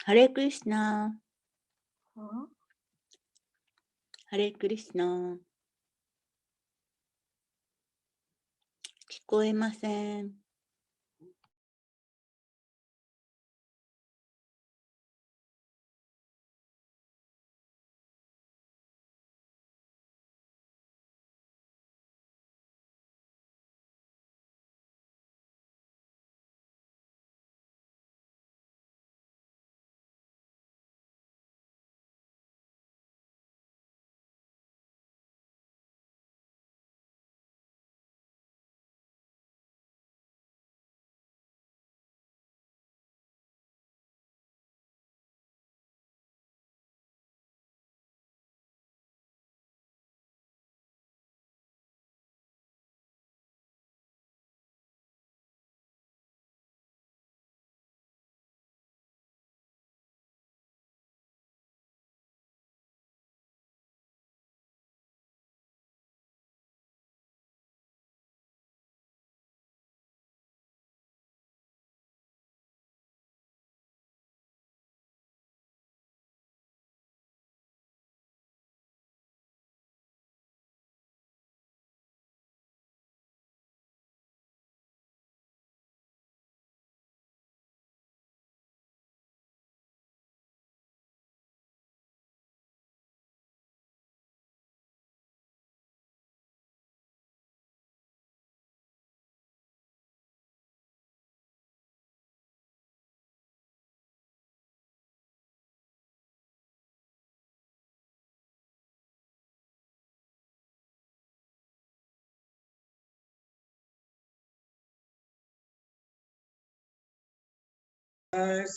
ハレクリシナ。ハレクリシナ。聞こえません。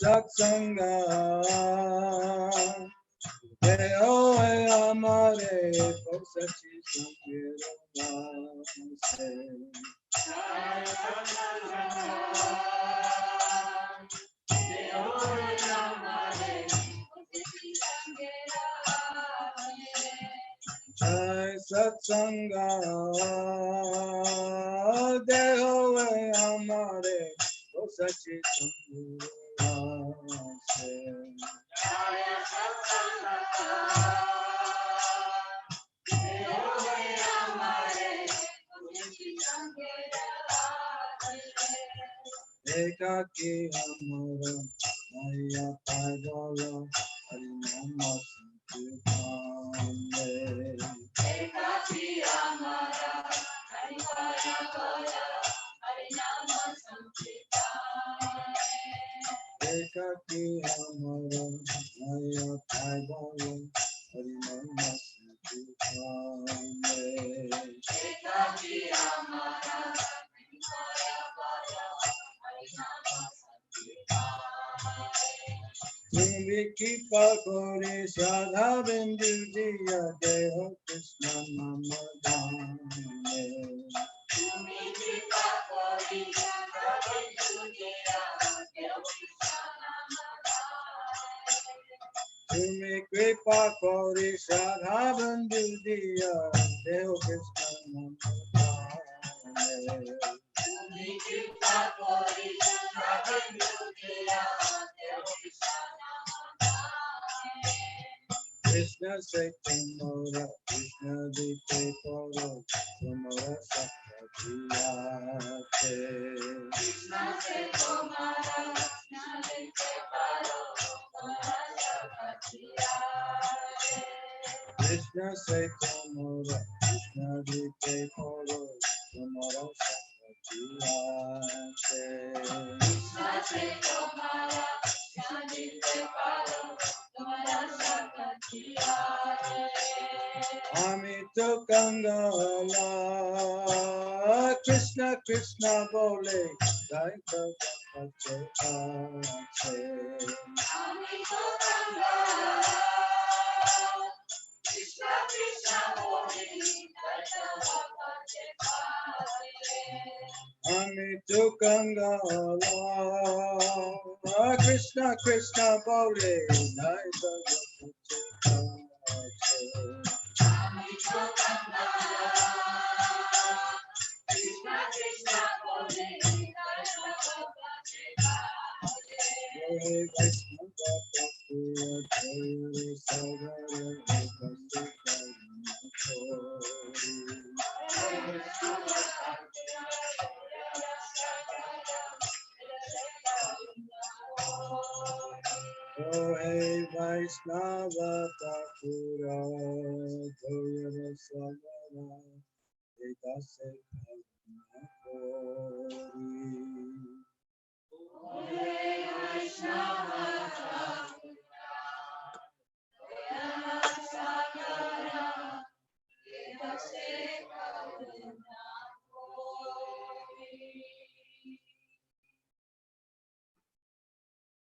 Satsanga Deo Amare Sachi Satsanga Deo Amare Sachi Ekaki Amara Maya Pagala Harinama Sankirtane Ekaki Amara Maya Pagala Harinama Sankirtane Ekaki Amara Maya Pagala Harinama Sankirtane Ekaki Amara Vikipa Kore Shadha Bindu Diya Deho Krishna Mama Dhamne Vikipa Kore Shadha Bindu Diya Deho Krishna Mama Dhamne Tumi Kripa Kore Shadha Bindu Diya Deho Krishna Mama Dhamne Tumi Kripa Kore Shadha Bindu Diya Deho Krishna Krishna Chaitanya, Krishna Dite Poro, Samara Satyadeva. Krishna Chaitanya, Krishna Dite Poro, Samara Satyadeva. Krishna Chaitanya, Krishna Dite Poro, Samara Satyadeva. Krishna Chaitanya, Krishna Dite Poro, Amito Kangala Krishna Krishna Bole Daita Pache Amito Kangala Krishna Krishna Bole Daita Pache Amito Kangala Krishna Krishna Bole Daita Amito Kangala Krishna Krishna Bole Daita Pache Hare Krishna Oh, hey, Vaishnava Thakura, Goyara Sagara, Vedase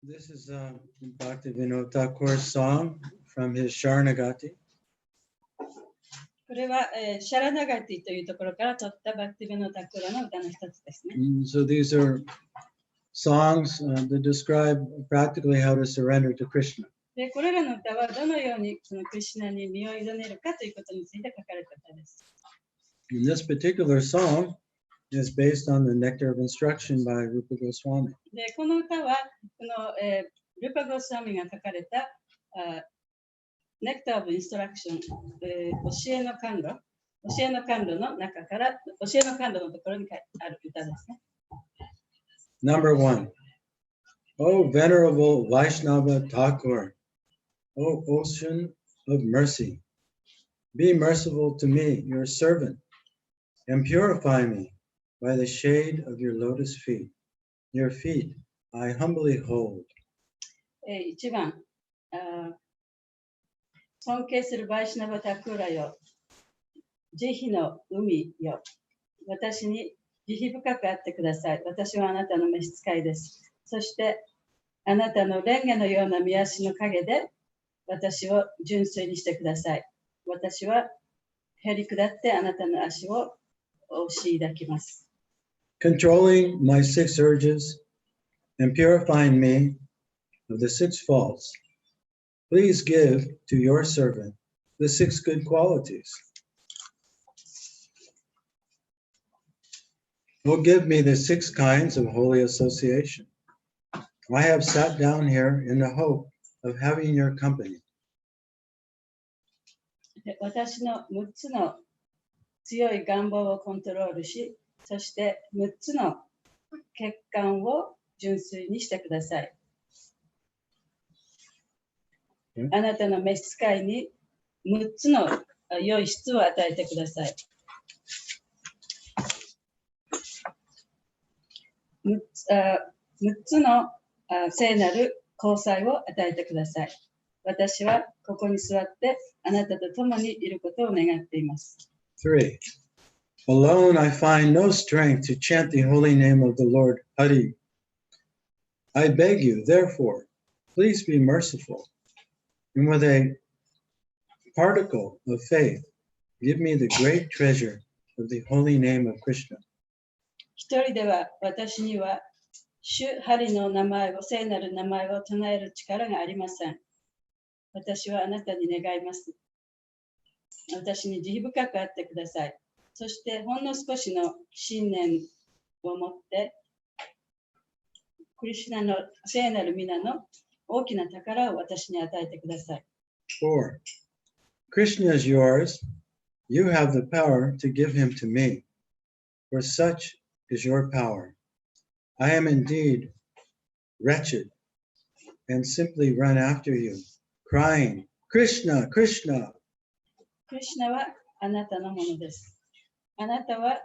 This is Bhaktivinoda Thakur's song from his Sharanagati. これは、シャラナガティというところから取ったバクティベノタクラの歌の一つですね。So these are songs that describe practically how to surrender to Krishna. で、これらの歌はどのようにそのクリシュナに身を委ねるかということについて書かれた歌です。And this particular song is based on the Nectar of Instruction by Rupa Goswami. で、この歌はこの、ルパ・ゴスワミが書かれたNectar of Instruction、教えの甘露の中から教えの甘露のところにある歌ですね。Number 1. O Venerable Vaishnava Thakur, O Ocean of Mercy, be merciful to me, your servant, and purify me by the shade of your lotus feet. Your feet I humbly hold. 1番、尊敬するバイシュナバタクーラよ、慈悲の海よ、私に慈悲深くあってください。私はあなたの召使いです。そしてあなたの蓮華のような御足の陰で私を純粋にしてください。私はへり下ってあなたの足を押し抱きます。Controlling my 6 urges and purifying me of the 6 faults, please give to your servant the 6 good qualities. Oh, give me the 6 kinds of holy association. I have sat down here in the hope of having your company. 私の6つの強い願望をコントロールし、そして6つの欠陥を純粋にしてください。あなたの召使いに6つの良い質を与えてください。6つの聖なる交際を与えてください。私はここに座ってあなたと共にいることを願っています。3. Alone I find no strength to chant the holy name of the Lord Hari. I beg you, therefore, please be merciful, and with a particle of faith, give me the great treasure of the holy name of Krishna. 一人では私には主ハリの名前を、聖なる名前を唱える力がありません。私はあなたに願います。私に慈悲深くあってください。そしてほんの少しの信念を持って、クリシュナの聖なる皆の大きな宝を私に与えてください。4. Krishna is yours. You have the power to give him to me, for such is your power. I am indeed wretched and simply run after you, crying, Krishna, Krishna. クリシュナはあなたのものです。あなたは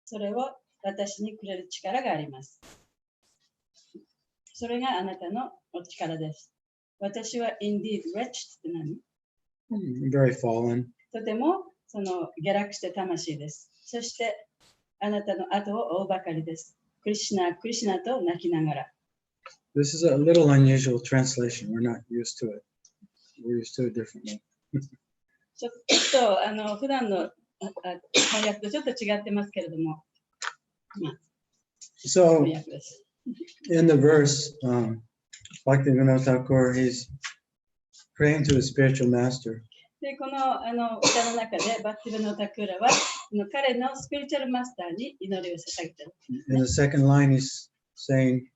それを私にくれる力があります。それがあなたのお力です。私は indeed wretched って何？ Very fallen. とてもその下落した魂です。そしてあなたの後を追うばかりです。クリシュナ、クリシュナと泣きながら。This is a little unusual translation. We're not used to it. We're used to it differently. ちょっと普段の翻訳とちょっと違ってますけれども、まあ、 So, 翻訳です。in the verse, Bhaktivinoda Thakur, he's praying to his spiritual master. で、この歌の中でバッティブノタクーラは彼のスピリチュアルマスターに祈りを捧げている。In the second line, he's saying,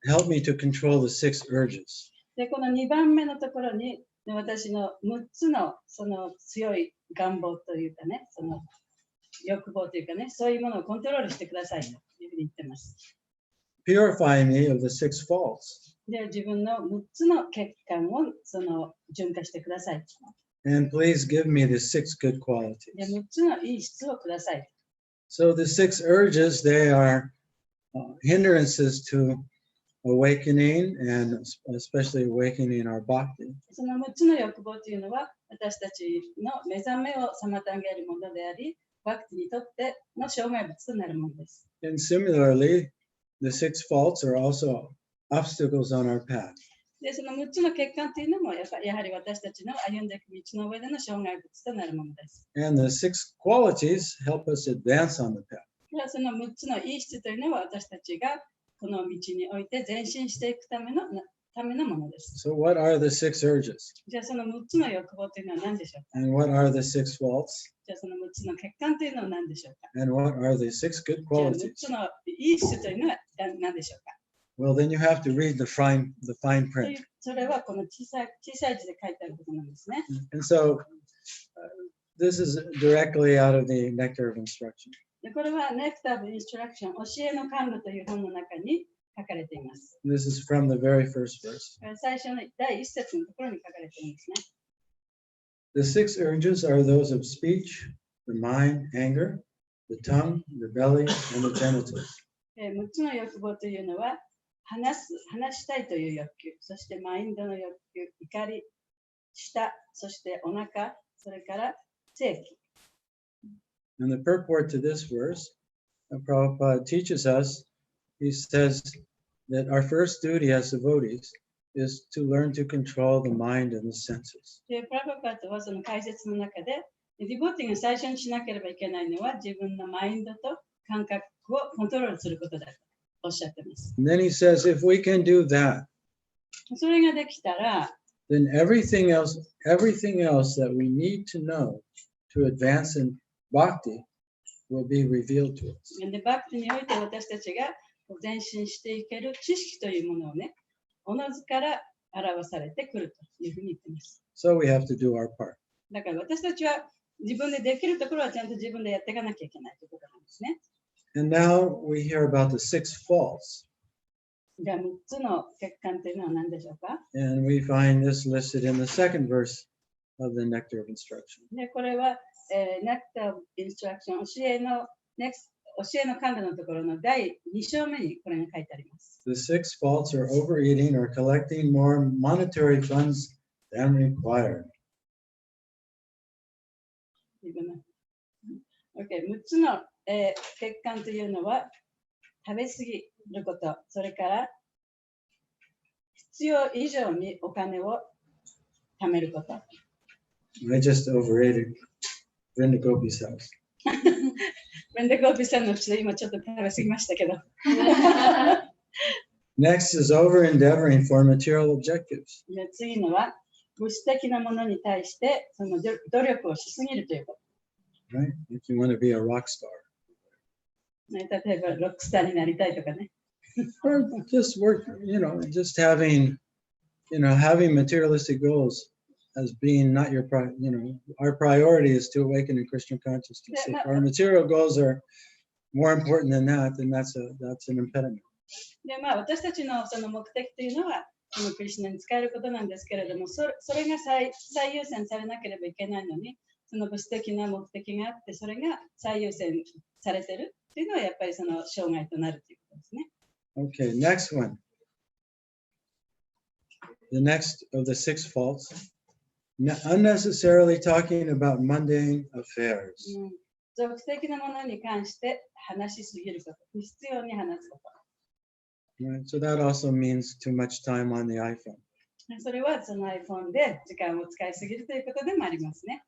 help me to control the 6 urges. で、この2番目のところに、私の6つのその強い願望というかね、その欲望というかね、そういうものをコントロールしてくださいというふうに言ってます。Purify me of the six faults. で、自分の6つの欠陥をその純化してください。And please give me the six good で、 qualities. 6つのいい質をください。So the six urges, they are hindrances to awakening and especially awakening our bhakti. その6つの欲望というのは、私たちの目覚めを妨げるものであり、バクティにとっての障害物となるものです。And similarly, the six faults are also obstacles on our path. で、その6つの欠陥というのもやはり私たちの歩んでいく道の上での障害物となるものです。And the six qualities help us advance on the path. ではその6つのいい質というのは私たちがこの道において前進していくためのものです。So what are the six urges? じゃあその6つの欲望というのは何でしょうか？ And what are the six faults? じゃあその6つの欠陥というのは何でしょうか？ And what are the six good じゃあ6 qualities? つのいい質というのは何でしょうか？ Well, then you have to read the fine print. それはこの小さい字で書いてあることなんですね。And so this is directly out of the Nectar of Instruction. でこれは Nectar of Instruction 教えの甘露という本の中に書かれています。This is from the very first verse. 最初の第1節のところに書かれているんですね。The six urges are those of speech, the mind, anger, the tongue, the belly, and the genitals. 6つの欲望というのは話したいという欲求、そしてマインドの欲求、怒り、舌、そしてお腹、それから性器。And the purport to this verse, Prabhupada teaches us, he says that our first duty as devotees is to learn to control the mind and the senses. で、プラバパートはその解説の中で、ディボーティング最初にしなければいけないのは自分のマインドと感覚をコントロールすることだとおっしゃっています。And then he says, if we can do that, それができたら、then everything else that we need to know to advance in bhakti will be revealed to us. でバクティにおいて私たちが前進していける知識というものをね、おのずから表されてくるというふうに言っています。So we have to do our part. だから私たちは自分でできるところはちゃんと自分でやっていかなきゃいけないということなんですね。And now we hear about the six faults. じゃあ6つの欠陥というのは何でしょうか？ And we find this listed in the second verse of the Nectar of Instruction. でこれは、Nectar of Instruction 教えの甘露のところの第2章目にこれが書いてあります。The six faults are overeating or collecting more monetary funds than required. Okay, 6つの、欠陥というのは食べ過ぎること、それから必要以上にお金を貯めること。I just overrated Brenda Gopi's house. ブレンダ・ゴーピーさんのうちで今ちょっと食べ過ぎましたけど。Next is over endeavoring for material objectives. で次のは物質的なものに対してその努力をしすぎるということ。Right? If you want to be a rock star. ね、例えばロックスターになりたいとかね。Or just work, just having materialistic goals as being not your our priority is to awaken in Krishna consciousness. If our material goals are more important than that, then that's an impediment. で、私たちのその目的というのは、そのクリシュナに使えることなんですけれども、それが最優先されなければいけないのに、その物質的な目的があって、それが最優先されているというのは、やっぱりその障害となるということですね。Okay, next one. The next of the six faults, unnecessarily talking about mundane affairs. 俗的なものに関して話しすぎること、不必要に話すこと。Right? So that also means too much time on the iPhone. それはその iPhone で時間を使いすぎるということでもありますね。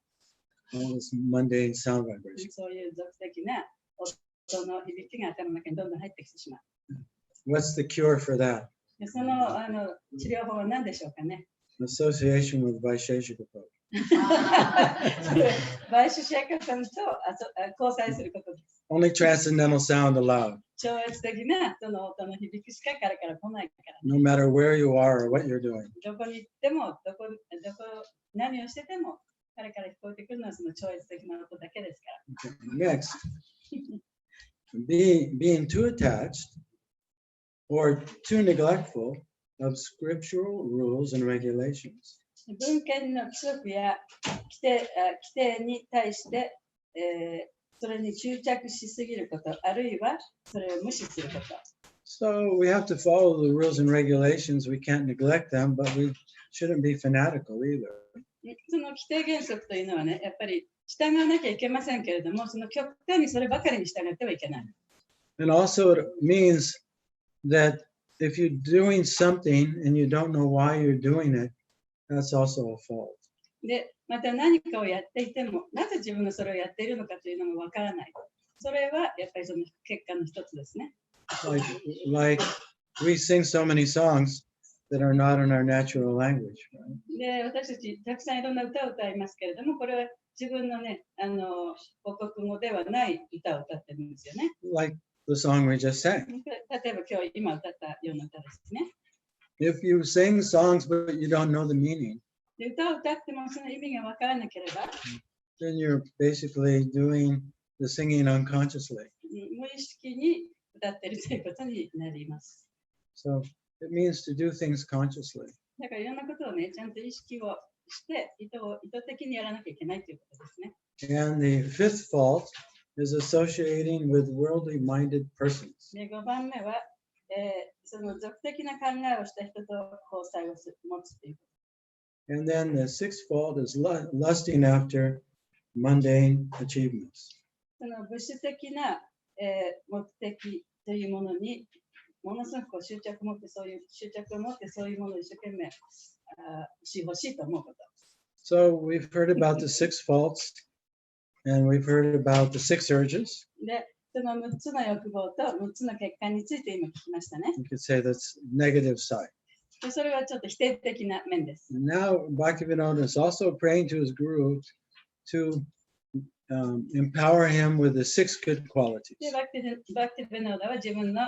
All this mundane sound vibration. そういう俗的な音の響きが頭の中にどんどん入ってきてしまう。What's the cure for that? でその治療法は何でしょうかね。Association with Vaisheshika folk. バイシュシャカさんと交際することです。Only transcendental sound allowed, 超越的なその音の響きしか彼から来ないから。no matter where you are or what you're doing. どこに行っても、何をしてても、彼から聞こえてくるのはその超越的な音だけですから。Next, being too attached or too neglectful of scriptural rules and regulations. 文献の規則や規定に対して、それに執着しすぎること、あるいはそれを無視すること。So we have to follow the rules and regulations. We can't neglect them, but we shouldn't be fanatical either. その規定原則というのはね、やっぱり従わなきゃいけませんけれども、その極端にそればかりに従ってはいけない。And also it means that if you're doing something and you don't know why you're doing it, that's also a fault. で、また何かをやっていても、なぜ自分がそれをやっているのかというのもわからない。それはやっぱりその結果の一つですね。Like we sing so many songs that are not in our natural language. Right? で、私たちたくさんいろんな歌を歌いますけれども、これは自分のね、母国語ではない歌を歌ってるんですよね。Like the song we just sang. 例えば今日今歌ったような歌ですね。If you sing songs but you don't know the meaning, で歌を歌ってもその意味がわからなければ、then you're basically doing the singing unconsciously. 無意識に歌っているということになります。So it means to do things consciously. だからいろんなことをね、ちゃんと意識をして意図的にやらなきゃいけないということですね。And the fifth fault is associating with worldly minded persons. で5番目は、その俗的な考えをした人と交際を持つということ。And then the sixth fault is lusting after mundane achievements. その物質的な、目的というものにものすごく執着を持ってそういうものを一生懸命しほしいと思うこと。So we've heard about the six faults and we've heard about the six urges. で、その6つの欲望と6つの結果について今聞きましたね。You could say that's negative side. でそれはちょっと否定的な面です。Now Bhaktivinoda is also praying to his guru to empower him with the six good qualities. で、バクティベノーダは自分の、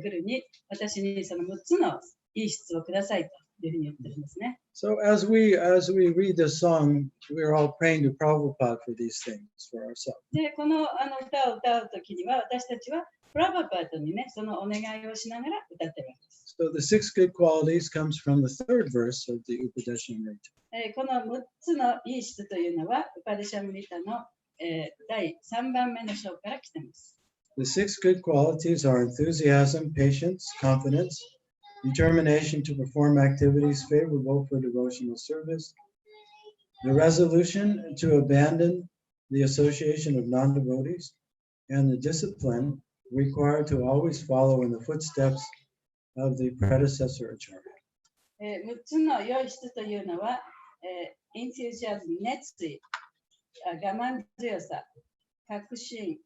グルに私にその6つのいい質をくださいというふうに言ってるんですね。So as we read this song, we're all praying to Prabhupada for these things for ourselves. で、この歌を歌うときには私たちはプラバパートにね、そのお願いをしながら歌ってるわけです。So the six good qualities comes from the third verse of the Upadeshamrita. この6つのいい質というのは、ウパデシャムリタの、第3番目の章から来ています。The six good qualities are enthusiasm, patience, confidence, determination to perform activities favorable for devotional service, the resolution to abandon the association of non-devotees, and the discipline required to always follow in the footsteps of the predecessor acharya. 6つの良い質というのは、エンシュジアズム、熱意、我慢強さ、確信、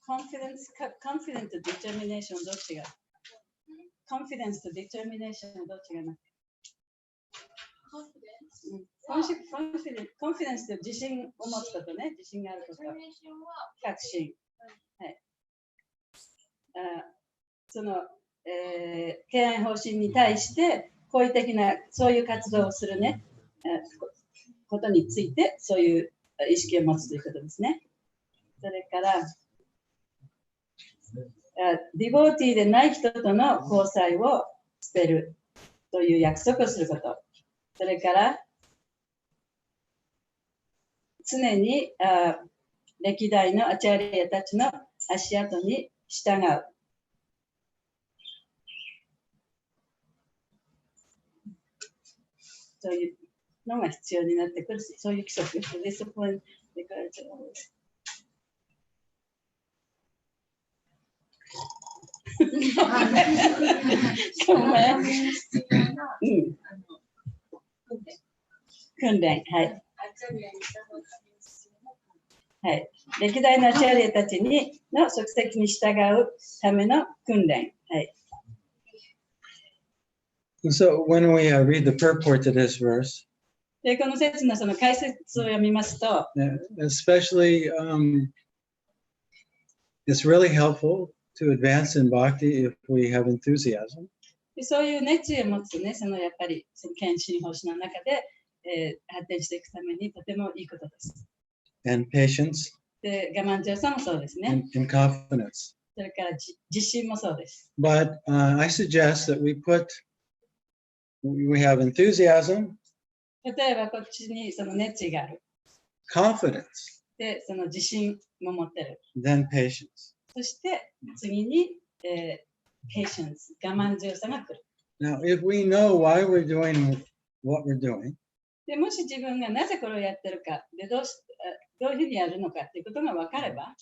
confidence と determination どっちが confidence と determination どっちがなくて confidence と自信を持つことね、自信があること。確信。はい。その、敬愛方針に対して好意的なそういう活動をするね、ことについてそういう意識を持つということですね。それからディボーティーでない人との交際を捨てるという約束をすること。それから常に歴代のアチャリアたちの足跡に従う。そういうのが必要になってくるし、そういう規則、ディスプリン、デクラレーション。訓練、はい。はい。歴代のアチャリアたちの足跡に従うための訓練。はい。And so when we read the purport to this verse, で、この説のその解説を読みますと、especially it's really helpful to advance in bhakti if we have enthusiasm. でそういう熱意を持つね、そのやっぱりその献身奉仕の中で、発展していくためにとてもいいことです。And patience で、我慢強さもそうですね。and confidence. それから自信もそうです。But I suggest that we have enthusiasm, 例えばこっちにその熱意がある。confidence, で、その自信も持ってる。then patience. そして次に、patience、我慢強さが来る。Now, if we know why we're doing what we're doing, でもし自分がなぜこれをやってるかでどういうふうにやるのかっていうことが分かれば、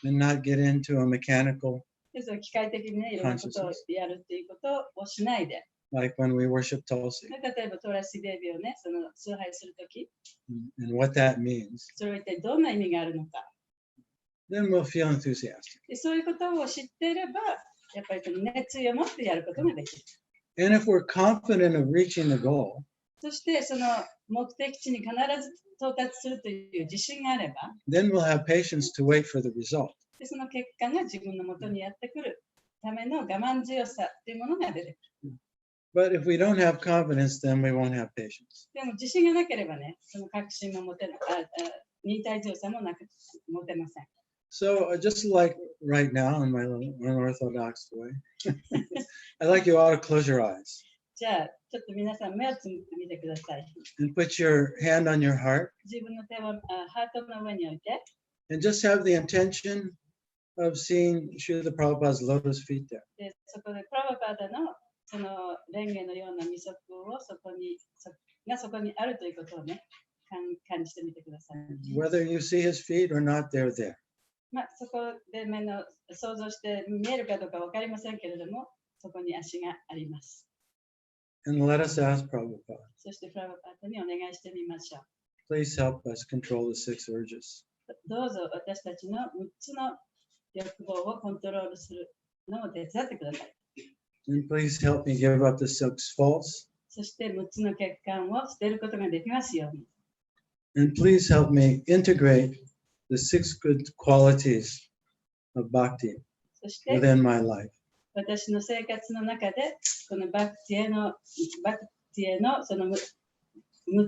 and not get into a mechanical, でその機械的にね、いろんなことをやるっていうことをしないで、like when we worship Tulsi, 例えばトラシデビをね、その崇拝するとき、and what that means, それは一体どんな意味があるのか。then we'll feel enthusiastic. でそういうことを知っていれば、やっぱりその熱意を持ってやることができる。And if we're confident of reaching the goal, そしてその目的地に必ず到達するという自信があれば、then we'll have patience to wait for the result. でその結果が自分のもとにやってくるための我慢強さというものが出てくる。But if we don't have confidence, then we won't have patience. でも自信がなければね、その確信も持てない、忍耐強さも持てません。So just like right now in my little unorthodox way, I'd like you all to close your eyes じゃあ、ちょっと皆さん目をつむってみてください。 and put your hand on your heart 自分の手をハートの上に置いて、 and just have the intention of seeing Srila Prabhupada's lotus feet there. でそこでプラバパーダのその蓮華のような見足をそこにあるということをね、感じてみてください。Whether you see his feet or not, they're there. まあ、そこで想像して見えるかどうか分かりませんけれども、そこに足があります。And let us ask Prabhupada, そしてプラバパーダにお願いしてみましょう。 please help us control the 6 urges. どうぞ私たちの6つの欲望をコントロールするのを手伝ってください。And please help me give up the 6 faults. そして6つの欠陥を捨てることができますように。And please help me integrate the 6 good qualities of bhakti そして within my life. 私の生活の中でこのバクティへのその6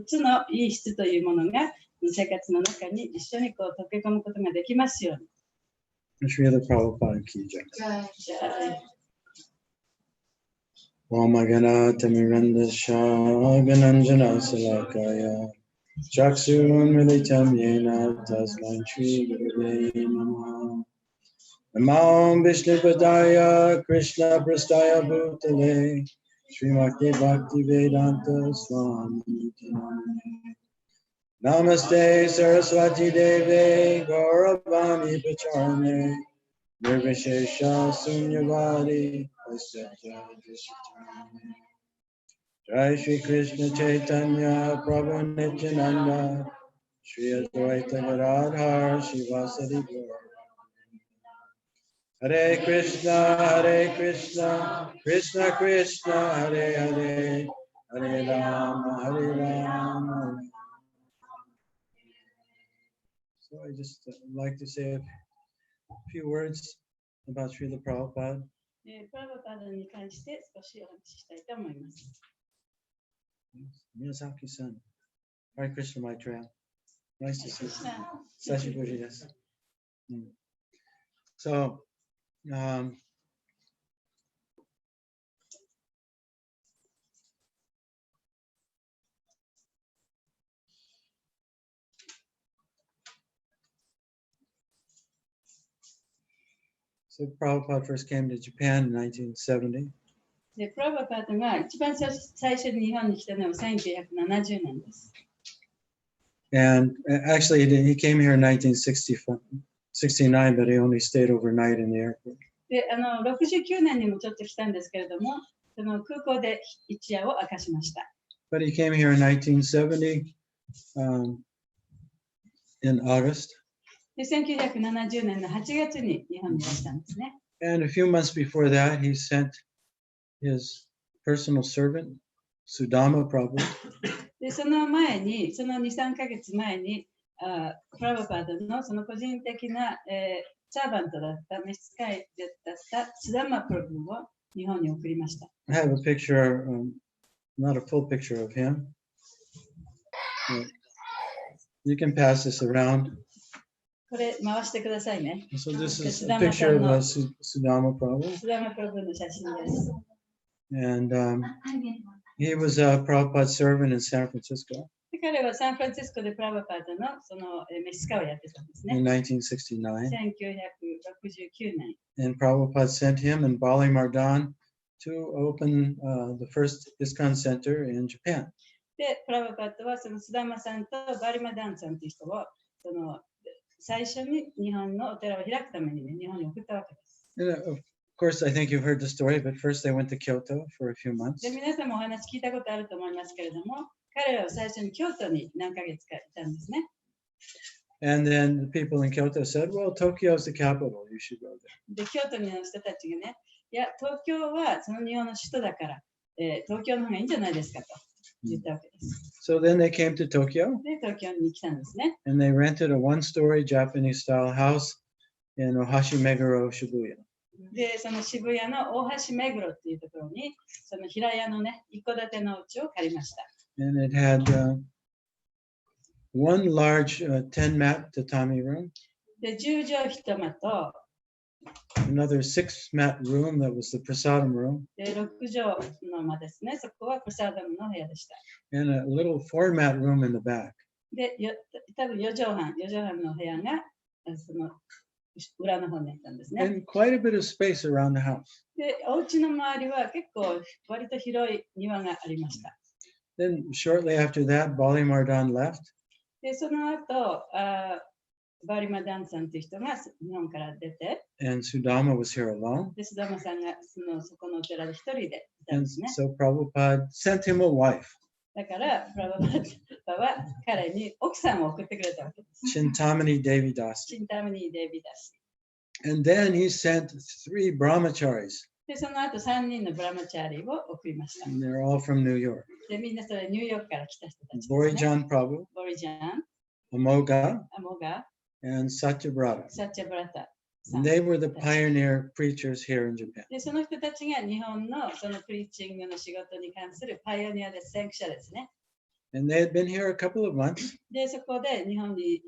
つのいい質というものが生活の中に一緒にこう溶け込むことができますように。Srila Prabhupada ki jai. じゃあ Om Agana Tamirandasya Gananjana Salakaya Chaksun Militam Yena Tasman Shri Gurave Namaha Namam Vishnu Padaya Krishna Prastaya Bhutale Srimati Bhakti Vedanta Swami Namaste Saraswati Deve Gauravani Pacharne Nirvishesha Sunyavadi Jai Shri Krishna Chaitanya Prabhu Nityananda Shri Advaita Gadadhar Shivasadi Gaur Hare Krishna Krishna Krishna Hare Hare Hare Rama So I just like to say a few words about Srila Prabhupada. プラバパーダに関して少しお話ししたいと思います。 Miyazaki-san. Hare Krishna Maitreya. Nice to see you. 久 Sashiburi desu. So, So Prabhupada first came to Japan in 1970. でプラバパーダが一番最初に日本に来たのは1970年です。 And actually, he came here in 1969, but he only stayed overnight in the airport. で69年にもちょっと来たんですけれども、その空港で一夜を明かしました。 But he came here in 1970 in August. で1970年の8月に日本に来たんですね。 And a few months before that, he sent his personal servant, Sudama Prabhu, でで、その前に、その2、3ヶ月前に、プラバパードのその個人的な、サーバントだった召使いだったスダマプロブを日本に送りました。I have a picture, not a full picture of him. You can pass this around. これ回してくださいね。So this is a Sudama picture of さんの Sudama Prabhu. スダマプロブの写真です。And he was a Prabhupada servant in San Francisco で彼はサンフランシスコでプラバパードのその召使いをやってたんですね。 in 1969. 1969年。 And Prabhupada sent him and Bali Mardan to open the first ISKCON center in Japan. で、プラバパードはそのスダマさんとバリマダンさんという人をその最初に日本のお寺を開くためにね、日本に送ったわけです。And of course, I think you've heard the story, but first they went to Kyoto for a few months. で、皆さんもお話聞いたことあると思いますけれども、彼らは最初に京都に何ヶ月かいたんですね。And then the people in Kyoto said, well, Tokyo's the capital, you should go there. で、京都の人たちがね、いや、東京はその日本の首都だから、東京の方がいいんじゃないですかと言ったわけです。So then they came to Tokyo で、東京に来たんですね。 and they rented a one-story Japanese style house in Ohashimeguro, Shibuya. で、その渋谷の大橋目黒っていうところに、その平屋のね、一戸建ての家を借りました。And it had one large 10-mat tatami room, で、10畳一間と、another 6-mat room that was the prasadam room, で、6畳の間ですね。そこはプサダムの部屋でした。 and a little 4-mat room in the back. で、多分4畳半の部屋が、その裏の方にあったんですね。 And quite a bit of space around the house. で、お家の周りは結構割と広い庭がありました。 Then shortly after that, Bali Mardan left. で、その後、バリマダンさんという人が日本から出て、 And Sudama was here alone. で、須玉さんがそこのお寺で一人でいたん And ですね。 so Prabhupada sent him a wife, だから、プラバパパは彼に奥さんを送ってくれたわけです。 Chintamani Devi Dasi. チンタムニー・デイビダス。 And then he sent 3 brahmacharis. で、その後3人のブラマチャーリーを送りました。 And they're all from New York. で、みんなそれニューヨークから来た人たちです、ね。 Borijan Prabhu, ボリジャン、 Amoga, アモガ、 and Satyabrata. サッチャブラタさん。 And they were the pioneer preachers here in Japan. で、その人たちが日本のそのプリーチングの仕事に関するパイオニアで先駆者ですね。 And they had been here a couple of months. で、そこで日本に、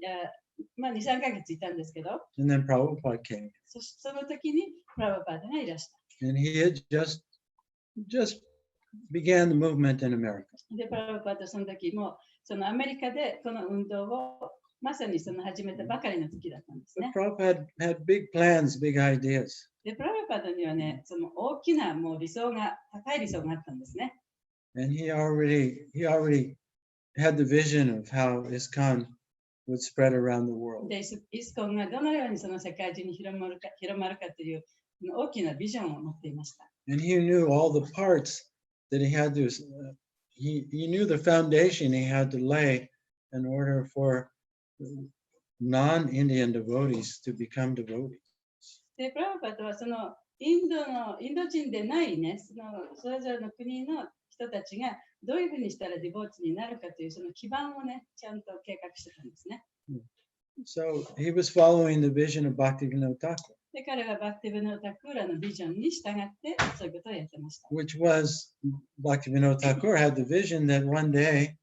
まあ、2、3ヶ月いたんですけど、 And then Prabhupada came. その時にプラバパードがいらした。 And he had just began the movement in America. で、プラバパードその時も、そのアメリカでこの運動をまさにその始めたばかりの時だったんです But ね。 Prabhupada had big plans, big ideas. で、プラバパードにはね、その大きなもう高い理想があったんですね。 And he already had the vision of how ISKCON would spread around the world. で、イスコンがどのようにその世界中に広まるかという大きなビジョンを持っていました。 And he knew all the parts that he had to, he knew the foundation he had to lay in order for non-Indian devotees to become devotees. で、プラバパードはそのインド人でないね、それぞれの国の人たちがどういうふうにしたらディボーチになるかというその基盤をね、ちゃんと計画してたんですね。So he was following the vision of Bhaktivinoda Thakur, で、彼はバクティブノータクーラのビジョンに従ってそういうことをやってました。 which was Bhaktivinoda Thakur had the vision that one day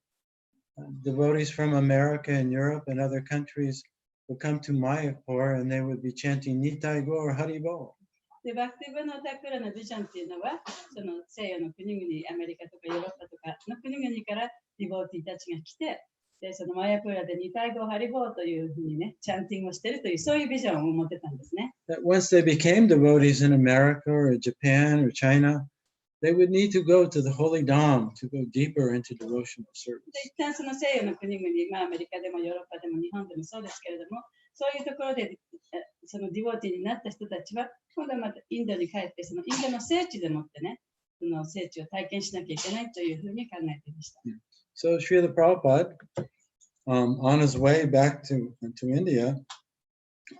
devotees from America and Europe and other countries would come to Mayapur and they would be chanting Nitai Gaur Haribol. で、バクティブノータクーラのビジョンっていうのは、その西洋の国々、アメリカとかヨーロッパとかの国々からディボーティーたちが来て、で、そのマヤプーラでニタイゴハリボーというふうにね、チャンティングをしているという、そういうビジョンを持ってたんですね。That once they became devotees in America or Japan or China, they would need to go to the Holy Dham to go deeper into devotional service. で、一旦その西洋の国々、まあアメリカでもヨーロッパでも日本でもそうですけれども、そういうところでそのディボーティーになった人たちは、今度はまたインドに帰って、そのインドの聖地でもってね、その聖地を体験しなきゃいけないというふうに考えていました。So Srila Prabhupada, on his way back to India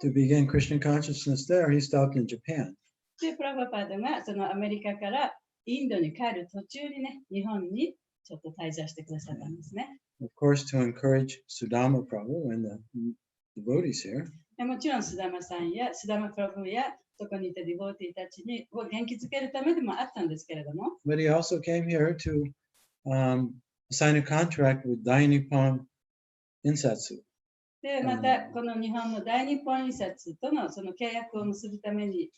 to begin Krishna consciousness there, he stopped in Japan. で、プラバパードがそのアメリカからインドに帰る途中にね、日本にちょっと滞在してくださったんですね。Of course, to encourage Sudama Prabhu and the devotees here. でもちろん、スダマさんやスダマプラブやそこにいたディボーティーたちを元気づけるためでもあったんですけれども、But he also came here to sign a contract with Dai Nippon Insatsu. で、また、この日本の大日本印刷とのその契約を結ぶために、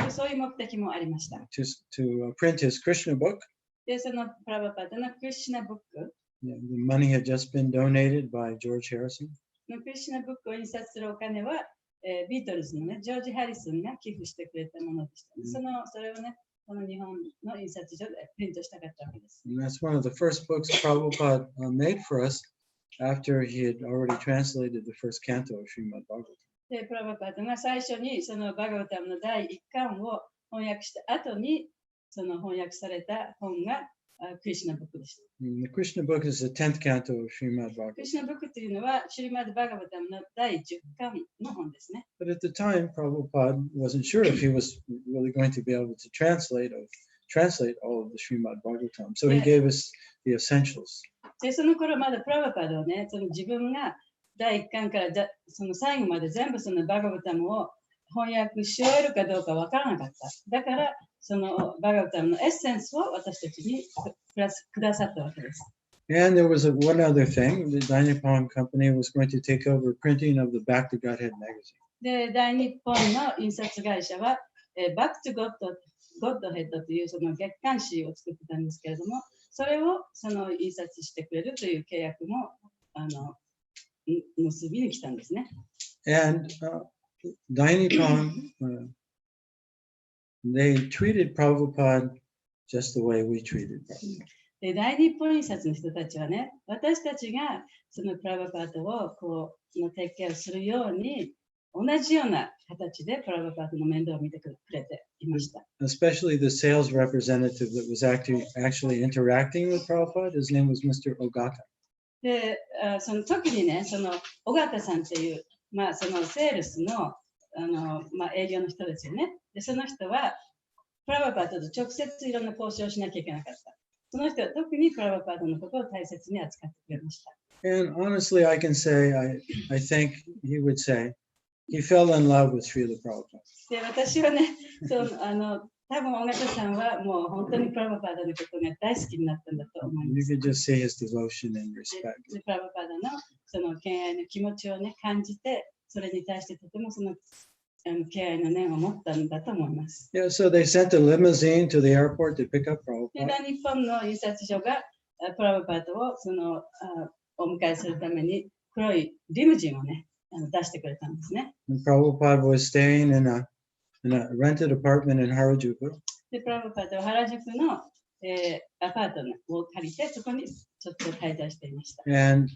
そういう目的もありました。to print his Krishna book. で、そのプラバパートのクリシュナブック、The money had just been donated by George Harrison. クリシュナブックを印刷するお金は、ビートルズのね、ジョージ・ハリソンが寄付してくれたものでした。それをね、この日本の印刷所でプリントしたかったわけです。And that's one of the first books Prabhupada made for us after he had already translated the first canto of Srimad Bhagavatam. で、プラバパートが最初にそのバガバタムの第1巻を翻訳した後に、その翻訳された本がクリシュナブックでした。The Krishna book is the 10th canto of Srimad ク Bhagavatam. リシュナブックというのは、シュリマド・バガバタムの第10巻の本ですね。But at the time, Prabhupada wasn't sure if he was really going to be able to translate all of the Srimad Bhagavatam. So he gave us the essentials. で、その頃まだプラバパードはね、その自分が第1巻からその最後まで全部そのバガバタムを翻訳し終えるかどうかわからなかった。だから、そのバガバタムのエッセンスを私たちにくださったわけです。And there was one other thing. The Dai Nippon Company was going to take over printing of the Back to Godhead magazine. で、大日本の印刷会社は、バックトゥゴッドヘッドというその月刊誌を作ってたんですけれども、それをその印刷してくれるという契約も結びに来たんですね。And Dai Nippon, they treated Prabhupada just the way we treated Prabhupada. で、大日本印刷の人たちはね、私たちがそのプラバパートをこうの提携をするように、同じような形でプラバパートの面倒を見てくれていました。Especially the sales representative that was actually interacting with Prabhupada, his name was Mr. Ogata. で、その特にね、その尾形さんっていう、そのセールスの、営業の人ですよね。で、その人はプラバパートと直接いろんな交渉をしなきゃいけなかった。その人は特にプラバパートのことを大切に扱ってくれました。And honestly, I can say, I think he would say, he fell in love with Srila Prabhupada. で、私はね、多分尾形さんはもう本当にプラバパートのことが大好きになったんだと思いま You す。 could just see his devotion and respect. でプラバパートのその敬愛の気持ちをね、感じて、それに対してとてもその敬愛の念を持ったんだと思います。Yeah, so they sent a limousine to the airport to pick up で、 Prabhupada. 日本の印刷所がプラバパートをお迎えするために黒いリムジンをね、出してくれたんですね。And Prabhupada was staying in a rented apartment in Harajuku. で、プラバパートは原宿の、アパートを借りて、そこにちょっと滞在していました。And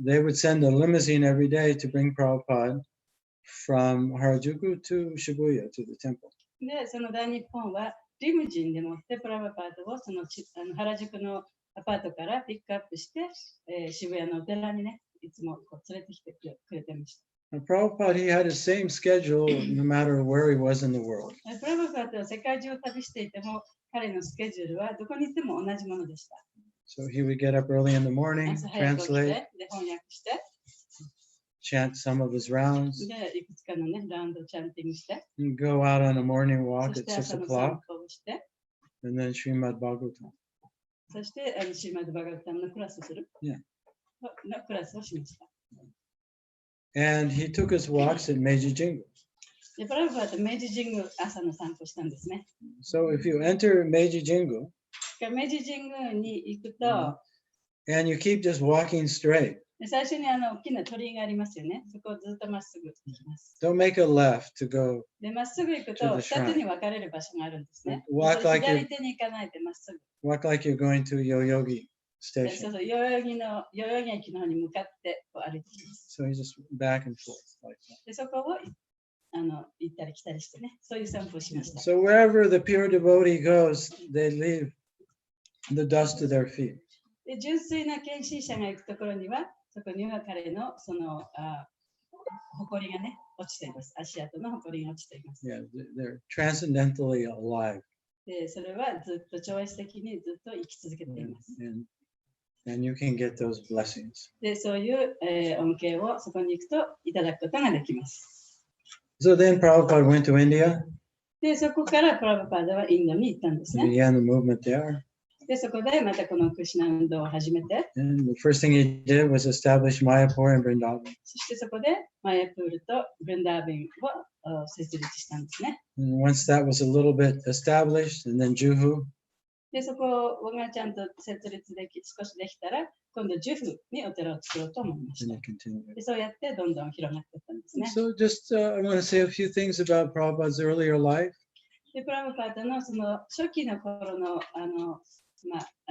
they would send a limousine every day to bring Prabhupada from Harajuku to Shibuya to the temple. で、その大日本はリムジンでもってプラバパートをその原宿のアパートからピックアップして、渋谷のお寺にね、いつもこう連れてきてくれてました。And Prabhupada, he had his same schedule no matter where he was in the world. プラバパートは世界中を旅していても、彼のスケジュールはどこに行っても同じものでした。So he would get up early in the morning, 朝早く起きて、 translate, で翻訳して、 chant some of his rounds, でいくつかのね、ラウンドをチャンティングして、 and go out on a morning そ walk し at て 6 朝の o'clock, 散歩をして、 and then Srimad Bhagavatam. そしてシーマドバガバタムのクラスをする、Yeah. のクラスをしました。 And he took his walks at Meiji Jingu. でプラバパート明治神宮朝の散歩したんですね。 So if you enter Meiji Jingu 明治神宮に行くと、 and you keep just walking straight, で最初に大きな鳥居がありますよね。そこをずっとまっすぐ行きます。 don't make a left to go. で、まっすぐ行く To と the 2つに分かれる場所があるんですね。 Walk で like you 左手に行かないでまっすぐ。 walk like you're going to Yoyogi でそ station. うそう、代々木駅の方に向かってこう歩いてきます。 So he just back and forth like that. でそこを行ったり来たりしてね、そういう散歩をしました。 So wherever the pure devotee goes, they leave the dust to their feet. で純粋な献身者が行くところには、そこには彼のその埃がね、落ちています。足跡の埃が落ちています。 Yeah, they're transcendentally alive. でそれはずっと超越的にずっと生き続けています。 And And you can get those blessings. で、そういう、恩恵をそこに行くといただくことができます。So then Prabhupada went to India. で、そこからプラブパーダはインドに行ったんです He ね。 began the movement there. で、そこでまたこのクリシュナ運動を始めて、 And the first thing he did was establish Mayapur and Vrindavan. そしてそこでマヤプールとブンダービンを設立したんですね。 And once that was a little bit established, and then Juhu, で、そこがちゃんと設立でき、少しできたら、今度ジュフにお寺を作ろうと思いまし and た。 it continued. で、そうやってどんどん広がっていったんですね。 So just I want to say a few things about Prabhupada's earlier life. で、プラブパーダのその初期の頃の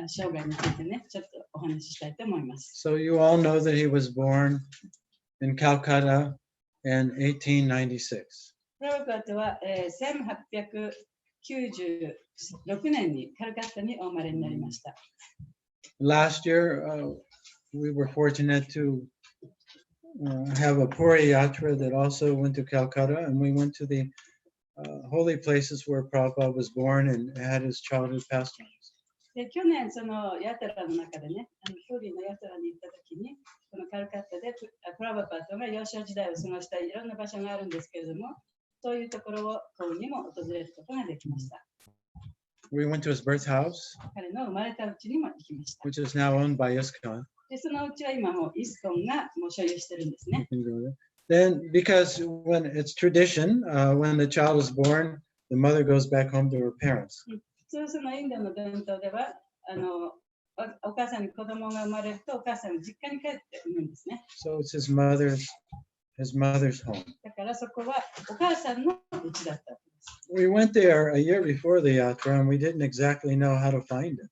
生涯についてね、ちょっとお話ししたいと思います。 So you all know that he was born in Calcutta in 1896. プラブパーダは、1896年にカルカッタにお生まれになりました。 Last year, we were fortunate to have a Puri Yatra that also went to Calcutta, and we went to the holy places where Prabhupada was born and had his childhood pastimes. で、去年そのヤトラの中でね、プーリーのヤトラに行った時に、このカルカッタでプラブパーダが幼少時代を過ごしたいろんな場所があるんですけれども、そういうところにも訪れることができました。 We went to his birth house, 彼の生まれた家にも行きました。 which is now owned by ISKCON. で、そのうちは今もうイスコンがもう所有してるんですね。 You can go there. Then, because when it's tradition, when the child is born, the mother goes back home to her parents. 普通そのインドの伝統では、お母さんに子供が生まれるとお母さんが実家に帰って産むんですね。 So it's his mother's home. だからそこはお母さんの家だったわけです。 We went there a year before the yatra, and we didn't exactly know how to find it.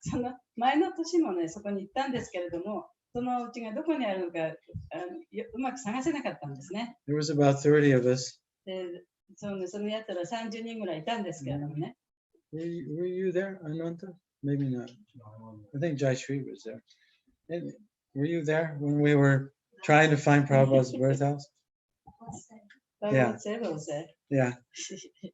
その前の年もね、そこに行ったんですけれども、そのうちがどこにあるのかうまく探せなかったんですね。 There was about 30 of us. で、そのやったら30人ぐらいいたんですけれどもね。 Were you there, Ananta? Maybe not. I think Jai Shri was there. Were you there when we were trying to find Prabhupada's birth house? Yeah. Yeah.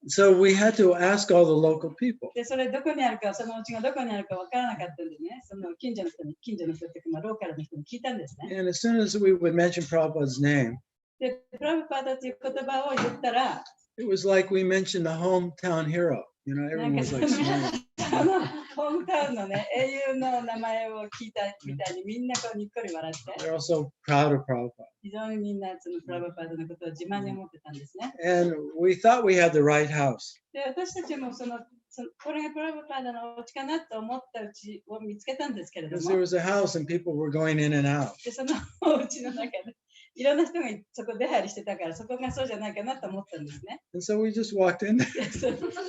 So we had to ask all the local people. で、それどこにあるか、そのうちがどこにあるかわからなかったんでね、その近所の人っていうか、ローカルの人に聞いたんですね。 And as soon as we would mention Prabhupada's name, で、プラブパーダという言葉を言ったら、 it was like we mentioned the hometown hero. You know, な everyone んか was like smiling. そのホームタウンのね、英雄の名前を聞いたみたいにみんなこうにっこり笑って、 They're also proud of Prabhupada. 非常にみんなそのプラブパーダのことを自慢に思ってたんですね。 And we thought we had the right house. で、私たちもこれがプラブパーダのお家かなと思ったうちを見つけたんですけれど Because there も、 was a house and people were going in and out. で、そのお家の中でいろんな人がそこ出入りしてたから、そこがそうじゃないかなと思ったんですね。 And so we just walked in there.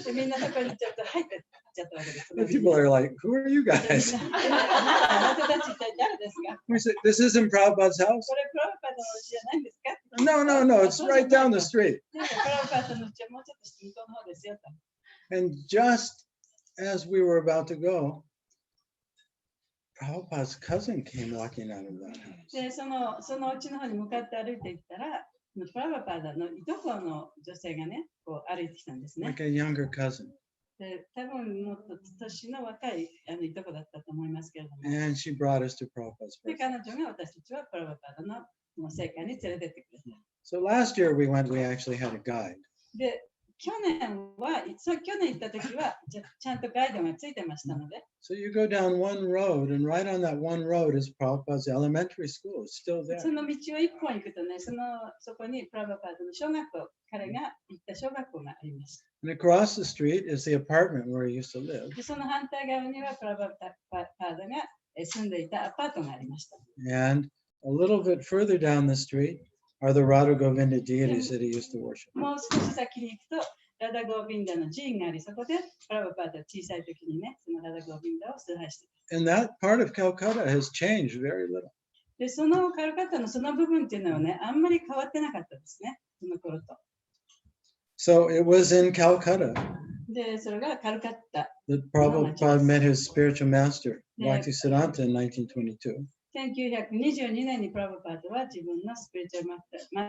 で、みんなそこにちょっと入ってっちゃったわけです。 And people are like, who are you で guys? みんなあなたたち一体誰ですか？ We said, this isn't Prabhupada's house. これプラブパーダのお家じゃないんですか？ No, no, no, it's right down the street. プラブパーダのうちはもうちょっと向こうの方ですよと。 And just as we were about to go, Prabhupada's cousin came walking out of that house. で、そのうちの方に向かって歩いていったら、プラブパーダのいとこの女性がね、こう歩いてきたんですね。 Like a younger cousin. で、多分もっと年の若いいとこだったと思いますけれども。 And she brought us to Prabhupada's で、 birthday. 彼女が私たちはプラブパーダの聖火に連れてってくれた。 So last year we went, we actually had a guide. で、去年行った時はちゃんとガイドがついてましたので、 So you go down one road, and right on that one road is Prabhupada's elementary school. It's still there. その道を一本行くとね、そこにプラブパーダの小学校、彼が行った小学校があります。 And across the street is the apartment where he used to live. で、その反対側にはプラブパーダが住んでいたアパートがありました。 And a little bit further down the street are the Radha Govinda deities that he used to worship. もう少し先に行くと、ラダゴービンダの寺院があり、そこでプラブパーダは小さい時にね、そのラダゴービンダを崇拝していた。 And that part of Calcutta has changed very little. で、そのカルカッタのその部分っていうのはね、あんまり変わってなかったですね、その頃と。 So it was in Calcutta で、それがカルカッタ。 that Prabhupada met his spiritual master, Bhaktisiddhanta, in 1922. 1922年にプラブパーダは自分のスピリチュアル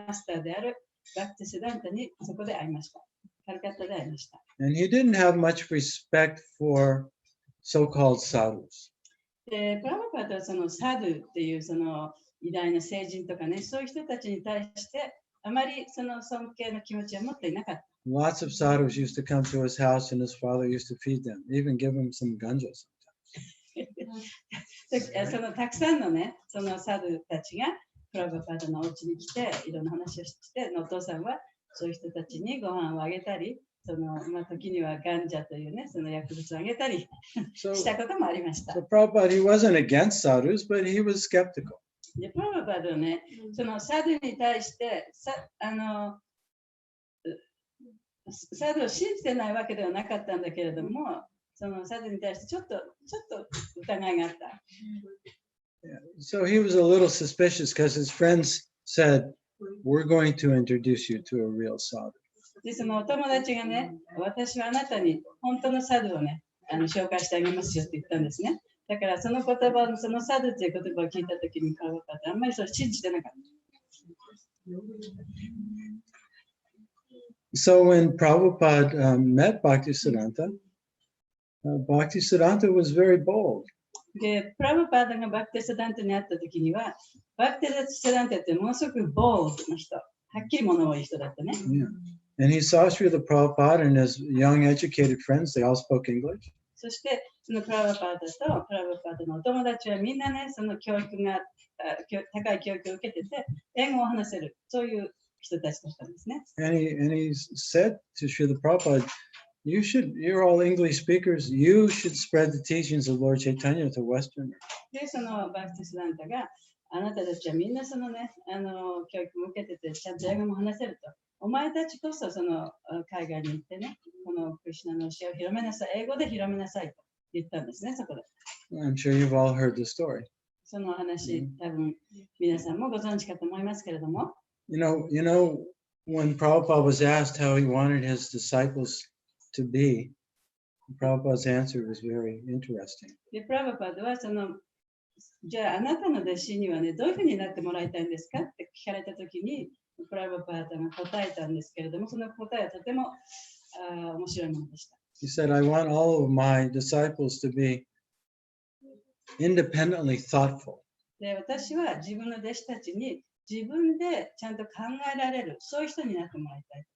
マスターであるバクティシダンタにそこで会いました。カルカッタで会いました。 And he didn't have much respect for so-called sadhus. で、プラバパーダはそのサドゥっていうその偉大な聖人とかね、そういう人たちに対してあまりその尊敬の気持ちは持っていなかった。Lots of sadhus used to come to his house and his father used to feed them, even give him some ganja sometimes. そのたくさんのね、そのサドゥたちがプラバパーダのお家に来て、いろんな話をして、お父さんはそういう人たちにご飯をあげたり、その時にはガンジャというね、その薬物をあげたりしたこともありました。So Prabhupada, he wasn't against sadhus, but he was skeptical. で、プラバパーダはね、そのサドゥに対してサドゥを信じてないわけではなかったんだけれども、そのサドゥに対してちょっと疑いがあった。So he was a little suspicious because his friends said, "We're going to introduce you to a real sadhu." で、そのお友達がね、私はあなたに本当のサドゥをね、紹介してあげますよって言ったんですね。だからその言葉、そのサドゥという言葉を聞いたときにプラバパーダはあんまりそれ信じてなかった。So when Prabhupada met Bhaktisiddhanta, Bhaktisiddhanta was very bold. で、プラバパーダがバクティサダンタに会ったときには、バクティサダンタってものすごくボールな人、はっきり物を言う人だったね。Yeah. And he saw Srila Prabhupada and his young educated friends, they all spoke English. そして、そのプラバパーダとプラバパーダのお友達はみんなね、その教育が、高い教育を受けてて、英語を話せる、そういう人たちだったんですね。And he said to Srila Prabhupada, you're all English speakers, you should spread the teachings of Lord Chaitanya to Westerners. で、そのバクティスダンタが、あなたたちはみんなそのね、教育も受けてて、ちゃんと英語も話せると。お前たちこそその海外に行ってね、このクリシュナの教えを広めなさい、英語で広めなさいと言ったんですね、そこで。I'm sure you've all heard the story. その話、多分皆さんもご存知かと思いますけれども。You know, when Prabhupada was asked how he wanted his disciples to be, Prabhupada's answer was very interesting. で、プラバパーダはその、じゃああなたの弟子にはね、どういうふうになってもらいたいんですかって聞かれたときに、プラバパーダが答えたんですけれども、その答えはとても面白いものでした。He said, I want all of my disciples to be independently thoughtful. で、私は自分の弟子たちに自分でちゃんと考えられる、そういう人になってもらいたい。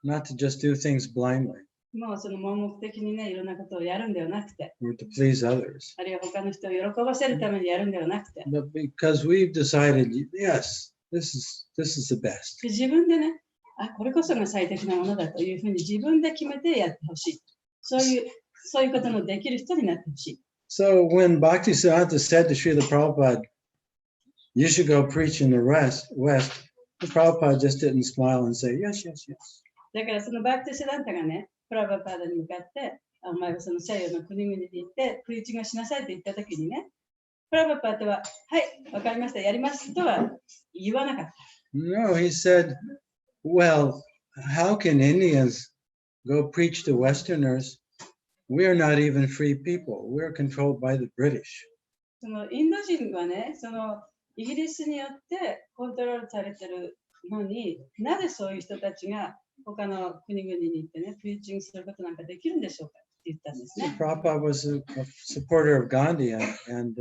Not to just do things blindly. もうその盲目的にね、いろんなことをやるんではなくて、 or to please others. あるいは他の人を喜ばせるためにやるんではなくて、 But because we've decided, yes, this is the best. で自分でね、これこそが最適なものだというふうに自分で決めてやってほしい。そういうことのできる人になってほしい。So when Bhaktisiddhanta said to Srila Prabhupada, you should go preach in the West, the Prabhupada just didn't smile and say, yes, yes, yes. だからそのバクティシダンタがね、プラバパーダに向かって、お前はその西洋の国々に行ってプリーチングをしなさいと言ったときにね、プラバパーダは、はい、わかりました、やりますとは言わなかった。No, he said, well, how can Indians go preach to Westerners? We are not even free people. We're controlled by the British. そのインド人はね、そのイギリスによってコントロールされてるのになぜそういう人たちが他の国々に行ってね、プリーチングすることなんかできるんでしょうかって言ったんですね。Prabhupada was a supporter of Gandhi and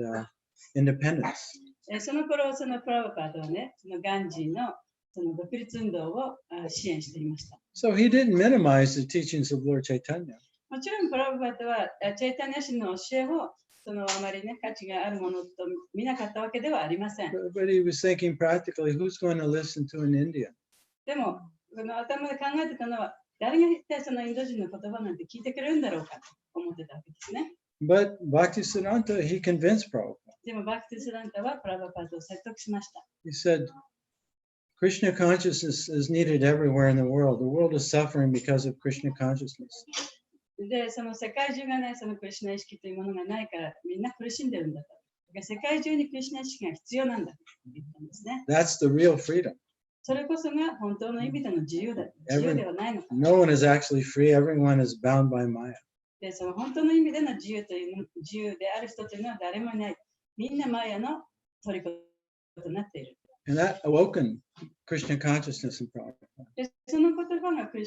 independence. その頃、そのプラバパーダはね、そのガンジーのその独立運動を支援していました。So he didn't minimize the teachings of Lord Chaitanya. もちろんプラバパーダはチェイタニア神の教えをそのあまりね、価値があるものと見なかったわけではありません。But he was thinking practically, who's going to listen to an Indian? でも、その頭で考えてたのは、誰が一体そのインド人の言葉なんて聞いてくれるんだろうかと思ってたわけですね。But Bhaktisiddhanta, he convinced Prabhupada. でも、バクティスダンタはプラバパーダを説得しました。He said, Krishna consciousness is needed everywhere in the world. The world is suffering because of Krishna consciousness. で、その世界中がね、そのクリシュナ意識というものがないから、みんな苦しんでるんだと。だから世界中にクリシュナ意識が必要なんだと言ったんですね。That's the real freedom. それこそが本当の意味での自由だ。自由ではないのか。No one is actually free. Everyone is bound by Maya. で、その本当の意味での自由である人というのは誰もいない。みんなマヤの虜となっている。And that awoken Krishna consciousness in Prabhupada. でその言葉がプ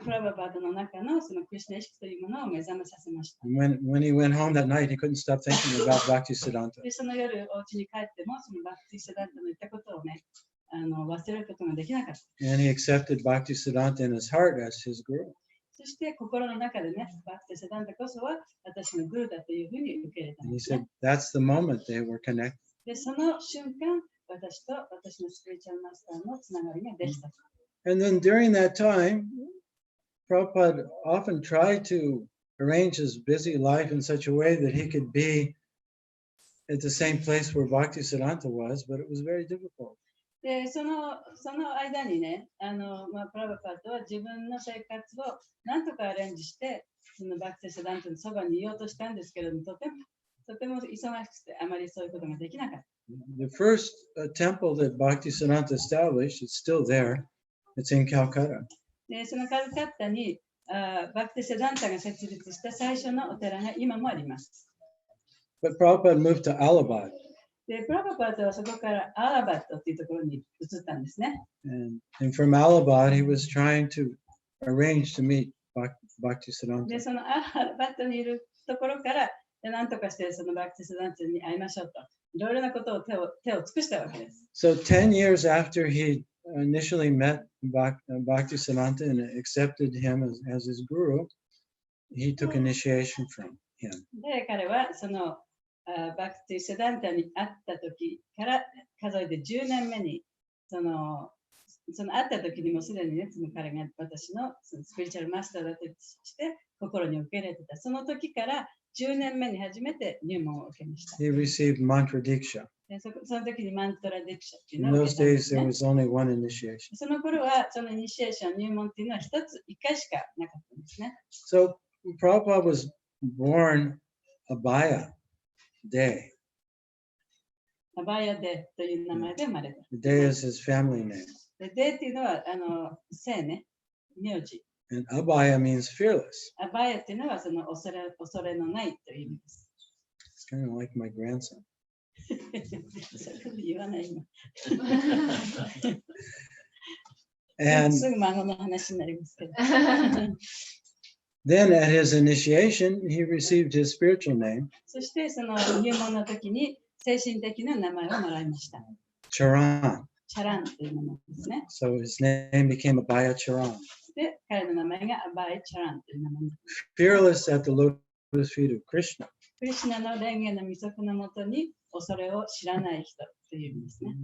ラバパードの中のそのクリシュナ意識というものを目覚めさせました。And when he went home that night, he couldn't stop thinking about Bhaktisiddhanta. でその夜お家に帰ってもそのバクティセダンタの言ったことをね忘れることができなかった。And he accepted Bhaktisiddhanta in his heart as his guru. そして心の中でね、バクティセダンタこそは私のグルだというふうに受け入れたん And で he すね。 said that's the moment they were connected. でその瞬間、私と私のスピリチュアルマスターのつながりができた。 And then during that time, Prabhupada often tried to arrange his busy life in such a way that he could be at the same place where Bhaktisiddhanta was, but it was very difficult. でその間にね、プラバパートは自分の生活を何とかアレンジして、そのバクティセダンタのそばにいようとしたんですけれども、とても忙しくて、あまりそういうことができなかった。The first temple that Bhaktisiddhanta established, it's still there. It's in Calcutta. でそのカルカッタにバクティセダンタが設立した最初のお寺が今もあります。But Prabhupada moved to Allahabad. で、プラバパートはそこからアラバットっていうところに移ったんですね。And from Allahabad, he was trying to arrange to meet Bhaktisiddhanta. で、そのアラバットにいるところから、何とかしてそのバクティセダンタに会いましょうと、いろいろなことを手を尽くしたわけです。So 10 years after he initially met Bhaktisiddhanta and accepted him as his guru, he took initiation from him. で、彼はそのバクティセダンタに会った時から数えて10年目にその会った時にもすでにね、その彼が私のスピリチュアルマスターだとして心に受け入れてた。その時から10年目に初めて入門を受けました。He received mantra diksha. でその時にマントラディクシャっていう In のを those 受けたんで days, す there ね。 was only one initiation. その頃はそのイニシエーション、入門っていうのは一回しかなかったんですね。So Prabhupada was born Abhaya Day. アバヤデという名前で生まれた。The Day is his family name. で、デっていうのは姓ね、名字。And Abhaya means fearless. アバヤっていうのはその恐れのないという意味です。It's kind of like my grandson. それ言わない今。 And すぐ孫の話になりますけど。 then at his initiation, he received his spiritual name, そしてその入門の時に精神的な名前をもらいました。 Charan. チャランという名前ですね。 So his name became Abhaya Charan. で、彼の名前がアバイチャランという名前です。 Fearless at the lotus feet of Krishna. クリシュナの蓮華の御足のもとに恐れを知らない人という意味ですね。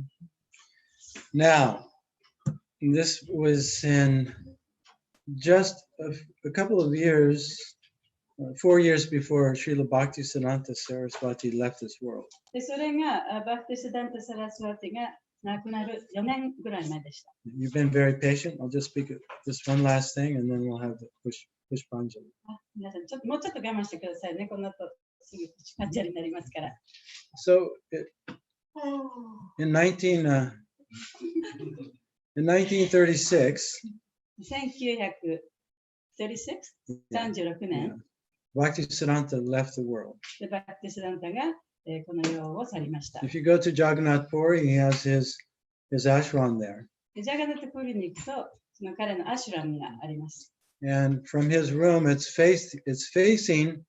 Now, this was in just a couple of years, 4 years before Srila Bhaktisiddhanta Saraswati left this world. で、それがバクティスダンタ・サラスワティが亡くなる4年ぐらい前でした。 You've been very patient. I'll just speak this one last thing and then we'll have the Pushpanjali. 皆さんもうちょっと我慢してくださいね。この後すぐプチパンジャリになりますから。 So in 1936, 1936年、 Bhaktisiddhanta left the world. でバクティスダンタがこの世を去りました。 If you go to Jagannath Puri, he has his ashram there. でジャガナタプールに行くと、その彼のアシュラムがあります。 And from his room, it's facing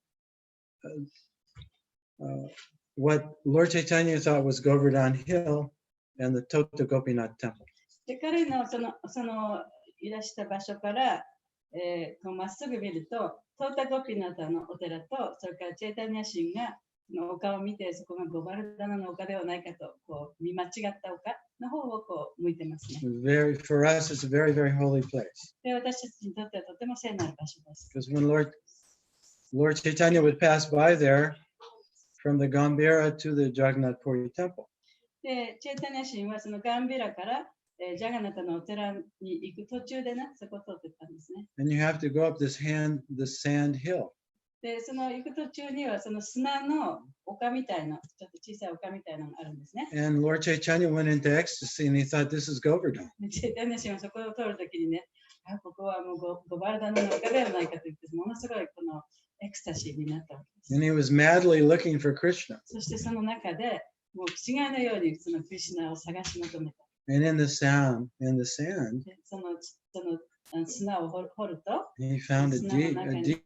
what Lord Chaitanya thought was Govardhan Hill and the Tota Gopinath Temple. で彼のそのいらした場所からまっすぐ見ると、トータゴピナタのお寺と、それからチェイタニア神がその丘を見て、そこがゴバルダナの丘ではないかとこう見間違った丘の方をこう向いてますね。For us, it's a very, very holy place. で私たちにとってはとても聖なる場所です。 Because when Lord Chaitanya would pass by there from the Gambhira to the Jagannath Puri Temple. で、チェイタニア神はそのガンビラからジャガナタのお寺に行く途中でね、そこを通ってったんですね。 And you have to go up this sand hill. で、その行く途中にはその砂の丘みたいな、ちょっと小さい丘みたいなのがあるんですね。 And Lord Chaitanya went into ecstasy and he thought this is Govardhan. チェイタニア神はそこを通るときにね、ここはもうゴバルダナの丘ではないかと言って、ものすごいこのエクスタシーになったわけです。 And he was madly looking for Krishna. そしてその中で、もう違いのようにそのクリシュナを探し求めた。And in the sand, でその砂を掘ると、 he found a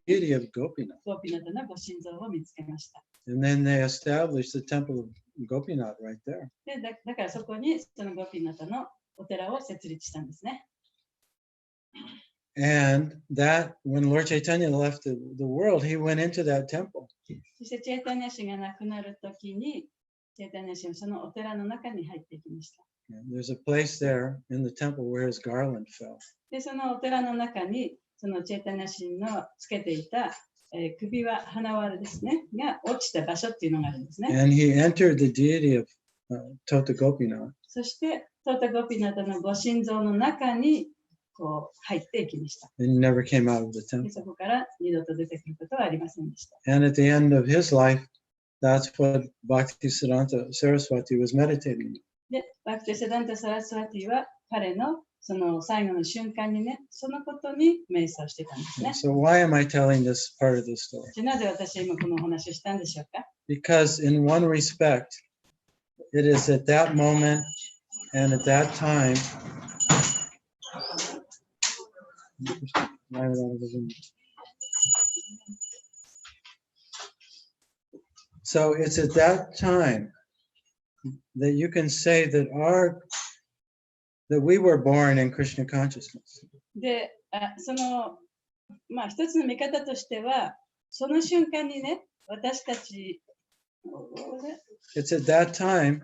deity of Gopinath. ゴピナタのご神像を見つけました。 And then they established the temple of Gopinath right there. でだからそこにそのゴピナタのお寺を設立したんですね。 And that, when Lord Chaitanya left the world, he went into that temple. そしてチェイタニア氏が亡くなるときに、チェイタニア氏はそのお寺の中に入っていきました。 And there's a place there in the temple where his garland fell. で、そのお寺の中に、そのチェイタニア氏のつけていた、首輪、花輪ですね、が落ちた場所っていうのがあるんですね。 And he entered the deity of Tota Gopinath. そして、トータゴピナタのご神像の中にこう入っていきました。 And never came out of the で temple. そこから二度と出てくることはありませんでした。 And at the end of his life, that's what Bhaktisiddhanta Saraswati was meditating. で、バクティセダンタ・サラスワティは彼のその最後の瞬間にね、そのことに瞑想してたんですね。 So why am I telling this part of the story? じゃあなぜ私は今このお話をしたんでしょうか。 Because in one respect, it is at that moment and at that time. So it's at that time that you can say that we were born in Krishna consciousness. で、その、まあ一つの見方としては、その瞬間にね、私たち、It's at that time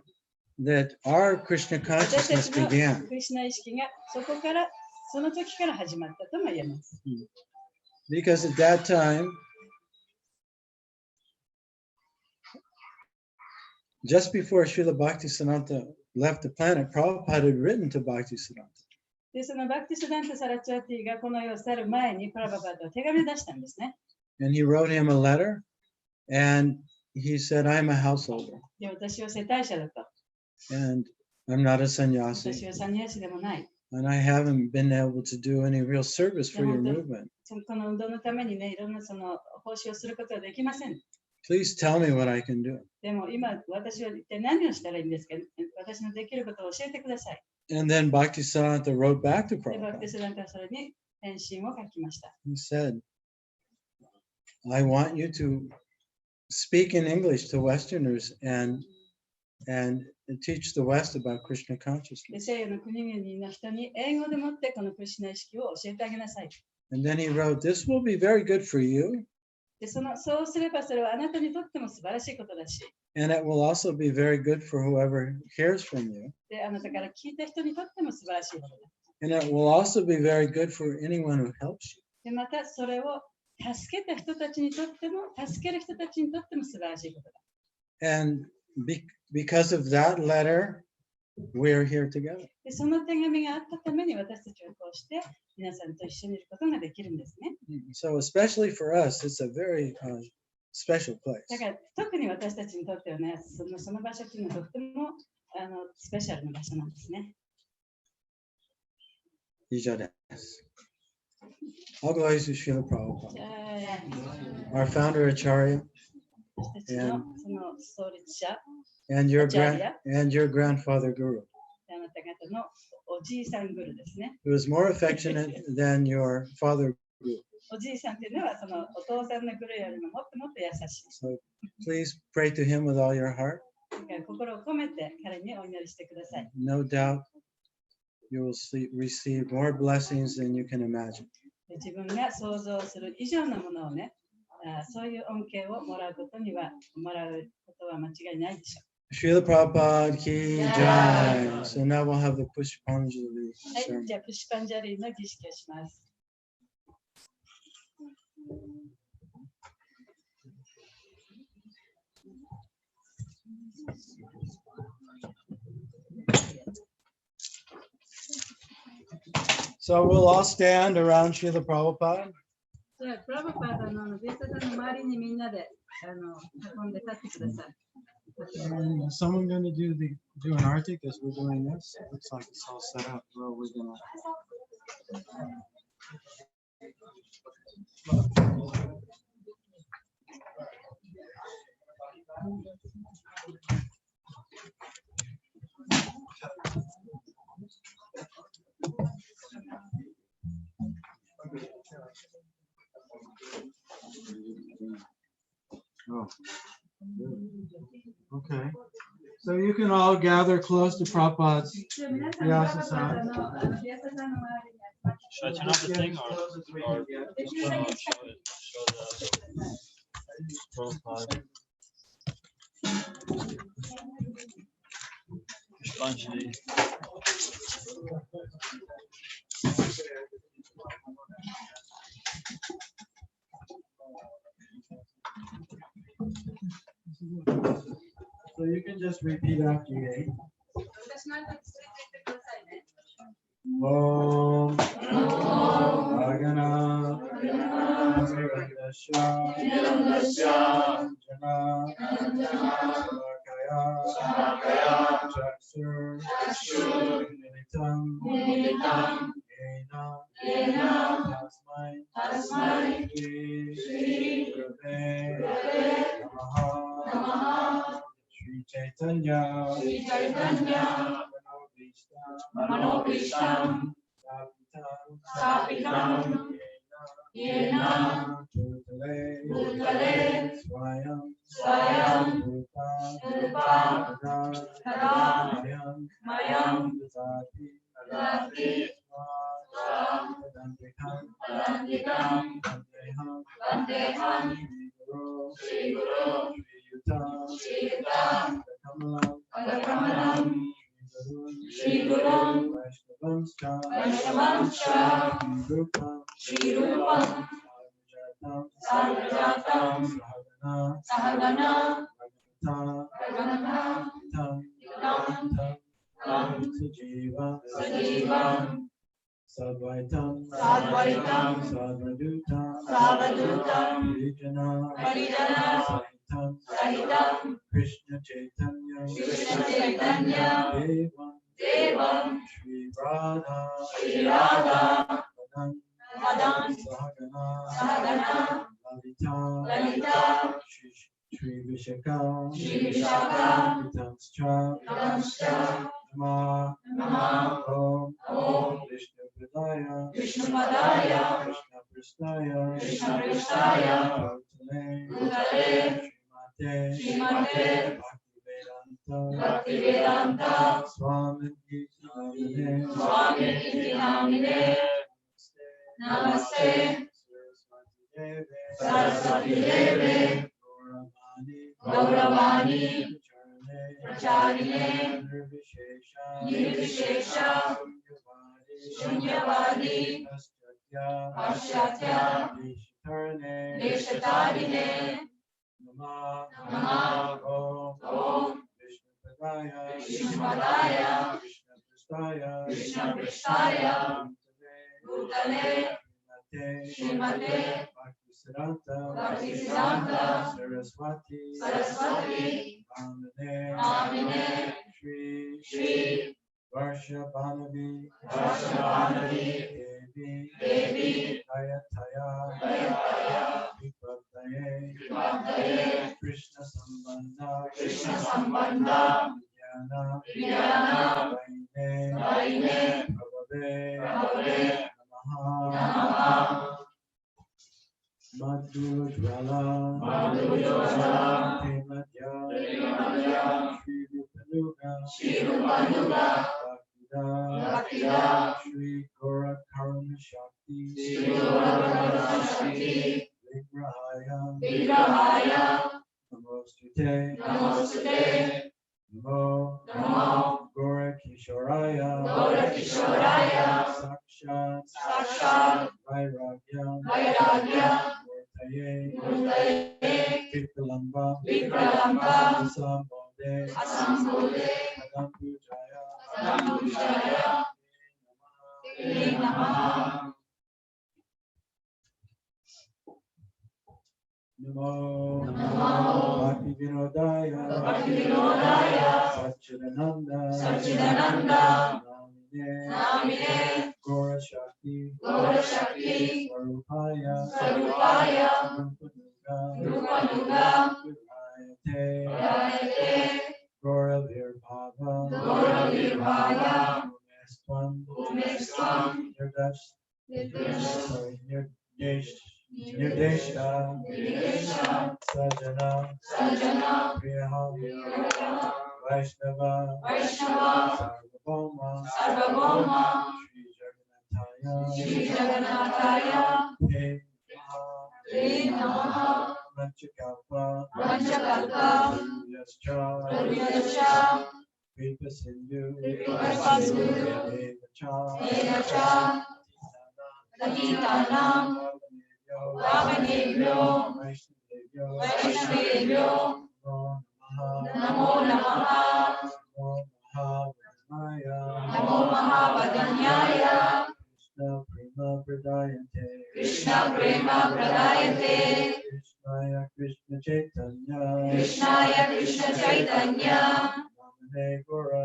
that our Krishna 私た consciousness ちの began. クリシュナ意識がそこから、その時から始まったとも言えます。 Because at that time, just before Srila Bhaktisiddhanta left the planet, Prabhupada had written to Bhaktisiddhanta. で、そのバクティスダンタ・サラチャーティがこの世を去る前にプラババートは手紙を出したんですね。 And he wrote him a letter and he said, I'm a householder で、私は世帯者だと。 and I'm not a 私 sannyasi はサニヤシでもない。 and I haven't been able to do any real service for your Yeah, movement. この運動のためにね、いろんなその奉仕をすることはできません。 Please tell me what I can do. でも今、私は一体何をしたらいいんですか。私のできることを教えてください。 And then Bhaktisiddhanta wrote back to で、バクティ Prabhupada. スダンタはそれに返信を書きました。 He said, I want you to speak in English to Westerners and teach the West about Krishna で、 consciousness. 西洋の国々の人に英語でもってこのクリシュナ意識を教えてあげなさい。 And then he wrote, this will be very good for you で、そうすればそれはあなたにとっても素晴らしいことだし、 and it will also be very good for whoever hears from you. で、あなたから聞いた人にとっても素晴らしいことだ。 And it will also be very good for anyone who helps you. で、またそれを助けた人たちにとっても、助ける人たちにとっても素晴らしいことだ。 And because of that letter, we're here together. で、その手紙があったために私たちはこうして皆さんと一緒にいることができるんですね。 So especially for us, it's a very special place. だから特に私たちにとってはね、その場所っていうのはとってもスペシャルな場所なんですね。以上です。All glories to Srila Prabhupada. じゃあ、 Our founder Acharya 私たちのその創立者、 and your Acharya. grandfather Guru, あなた方のおじいさんグルですね。 who is more affectionate than your father Guru. おじいさんっていうのはそのお父さんのグルよりももっともっと優しい。 So please pray to him with all your heart. だから心を込めて彼にお祈りしてください。 No doubt you will receive more blessings than you can imagine. で自分が想像する以上のものをね、そういう恩恵をもらうことは間違いないでしょ Srila Prabhupada ki Jai. jai. So now we'll have the Pushpanjali う。はい、 ceremony. じゃあプシパンジャリーの儀式をします。So we'll all stand around Srila Prabhupada. じゃあプラバパーダのベータさんの周りにみんなで囲んで立ってください。 And is someone going to do an artik as we're doing this? It looks like it's all set up. Where are we going to? Okay. So you can all gather close to Prabhupada's Vyasa-san. Should I turn off the thing or just show the profile? Pushpanjali. So you can just repeat after me. Om Bhagana Nirandasya Jana Savakaya Chaksur Militam Ena Tasmai Shri Gurave Namaha Shri Chaitanya Manobhishtam Sapitam Yena Bhutale Swayam Rupa Mayam Dadati Vadantikam Vandeham Sri Guru Sri Yutam Kamalam Shri Guru Vaishnavamscha Shri Rupam Sarvajatam Sahagana Raghunatam Sajivam Sadvaitam Sadvadutam Harijana Sahitam Krishna Chaitanya Devam Shri Radha Madan Sahagana Lalita Shri Vishaka Vitamscha Nama Om Vishnu Padaya Krishna Prasthaya Bhutale Srimate Bhaktivedanta Swami Namine Namaste Saraswati Deve Gauravani Pracharine Nirvishesha Shunyavadi Paschatya Deshatarine Namah Om Vishnu Padaya Krishna Prasthaya Bhutale Srimate Bhaktisiddhanta Saraswati Namine Shri Varshabhanavi Devi Ayataya Vipavdaye Krishna Sambandha Vijnana Vaine Prabhave Namaha Madhujvala Temadya Shri Rupanuga Bhaktida Shri Gora Karuna Shakti Vigrahaya Namostute Namo Gora Kishoraya Sakshat Vairagyam Murtaye Vipralamba Asambode Adambujaya Namaha Namo Bhaktivinodaya Satchidananda Namine Gora Shakti Swarupaya Rupanuga Vijayate Gora Virbhava Umestvam Nirdesh Nirdesha Sajana Priyaham Vaishnava Sarvabhauma Shri Jagannathaya Te Namaha Manchakalpa Yascha Vipa Sindhu Devacha Patitanam Pavanebhyo Vaishnavebhyo Namo Namaha Namo Mahavadanyaya Krishna Prema Pradayante Krishnaya Krishna Chaitanya Namane Gora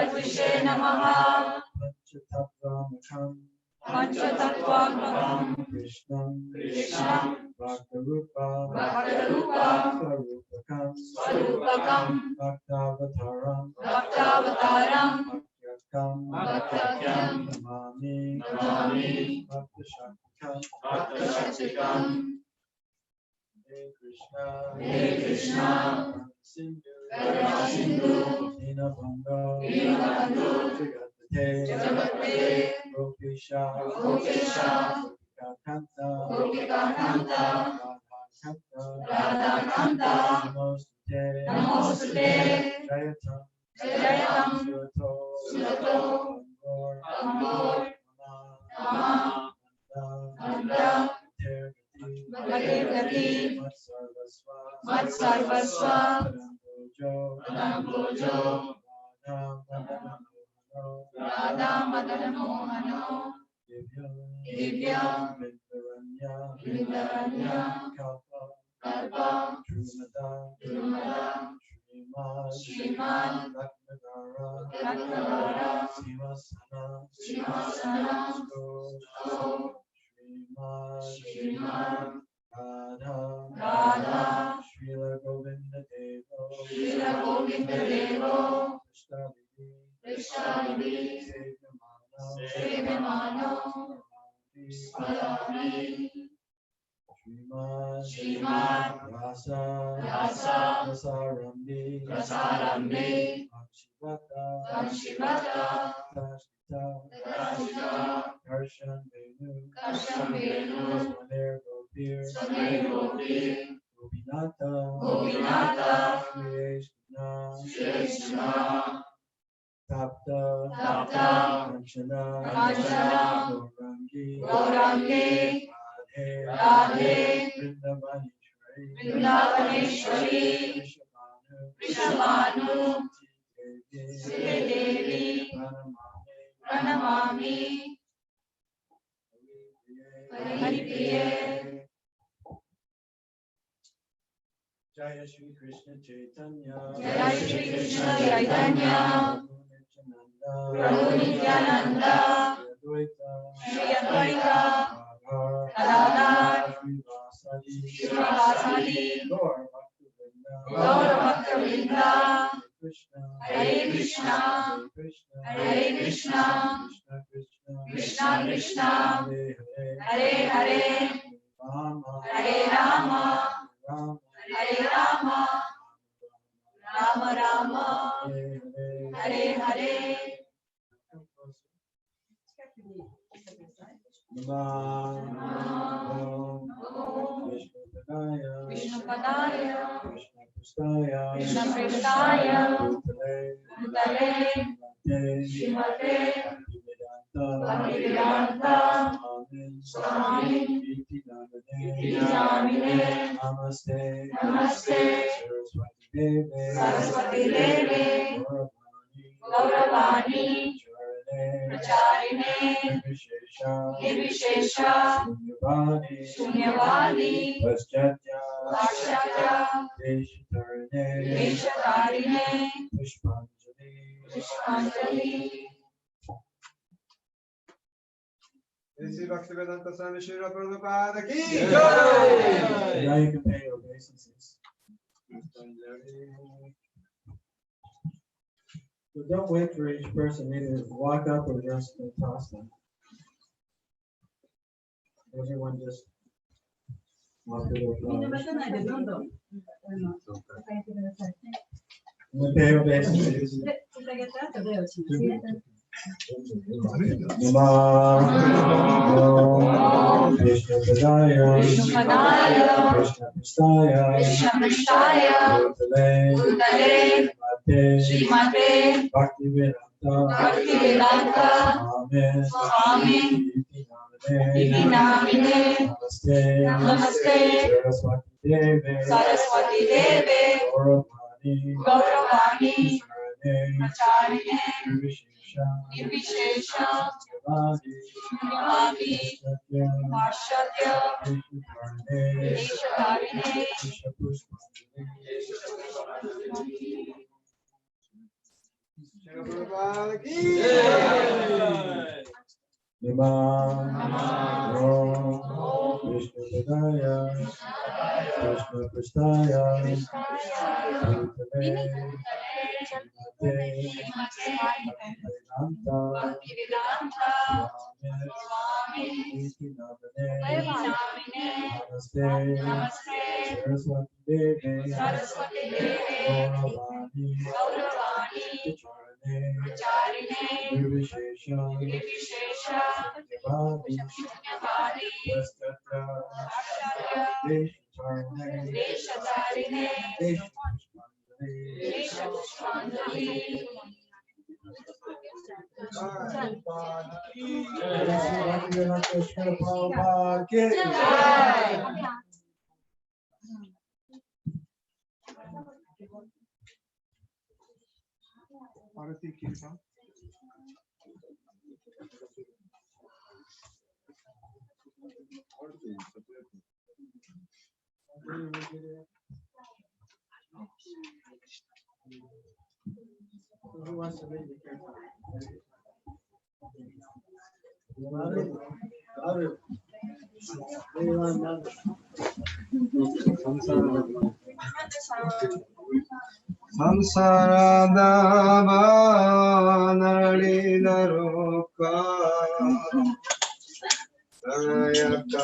Tvishe Namaha Panchatattvam Krishna Bhaktarupa Swarupakam Bhaktavataram Bhaktakyam Namami Bhaktashaktikam Hare Krishna Sindhu Dinabandhu Jagate Gopesha Gopikakanta Radhakanta Namostute Jayatam Surato Ambor Nanda Bhagirgati Matsarvasva Adambojo Radha Madana Mohano Divya Vrindaranya Kalpa Drumada Sriman Ratnavara Simhasana Sriman Radha Srila Govinda Devo Krishna Sevamano Swadami Srimad Rasarambi Akshivata Tatashita Karshan Venu Swaner Gopir Gopinata Shri Krishna Tapta Kanchana Gaurangi Radhe Vrindavaneshwari Vrishabhanu Devi Pranamami Haripriye Jaya Shri Krishna Chaitanya Prabhu Nityananda Shri Advaita Radha Srivasadi Gaur Bhakta-vrinda Hare Krishna Krishna Krishna Hare Hare Hare Rama Rama Rama Hare Hare Vishnupadaya Krishna Prestaya Bhutale Srimate Bhaktivedanta Swami Iti Namine Namaste Saraswati Deve Gauravani Pracharine Nirvishesha Shunyavadi Paschatya Deshatarine Pushpanjali Sri Bhaktivedanta Swami Srila Prabhupada ki Jai! Now you can pay your obeisances. So don't wait for each person, either walk up or just toss them. Everyone just みんな待たないでどんどん伝えてくださいね。手をベースに。で、つなげた後でおしますね。Saraswati Deve, Gauravani, Acharine, Nirvishesha, Nirvami, Varshatya, Deshakarine, Saraswati Deve, Gauravani, Acharine, Nirvishesha, Punyavadi, Varshatya, Deshakarine, Deshapushpanjali. Arati Kirtan. Who wants to read the kirtan? Samsarada Nari Naroka Sayakaruna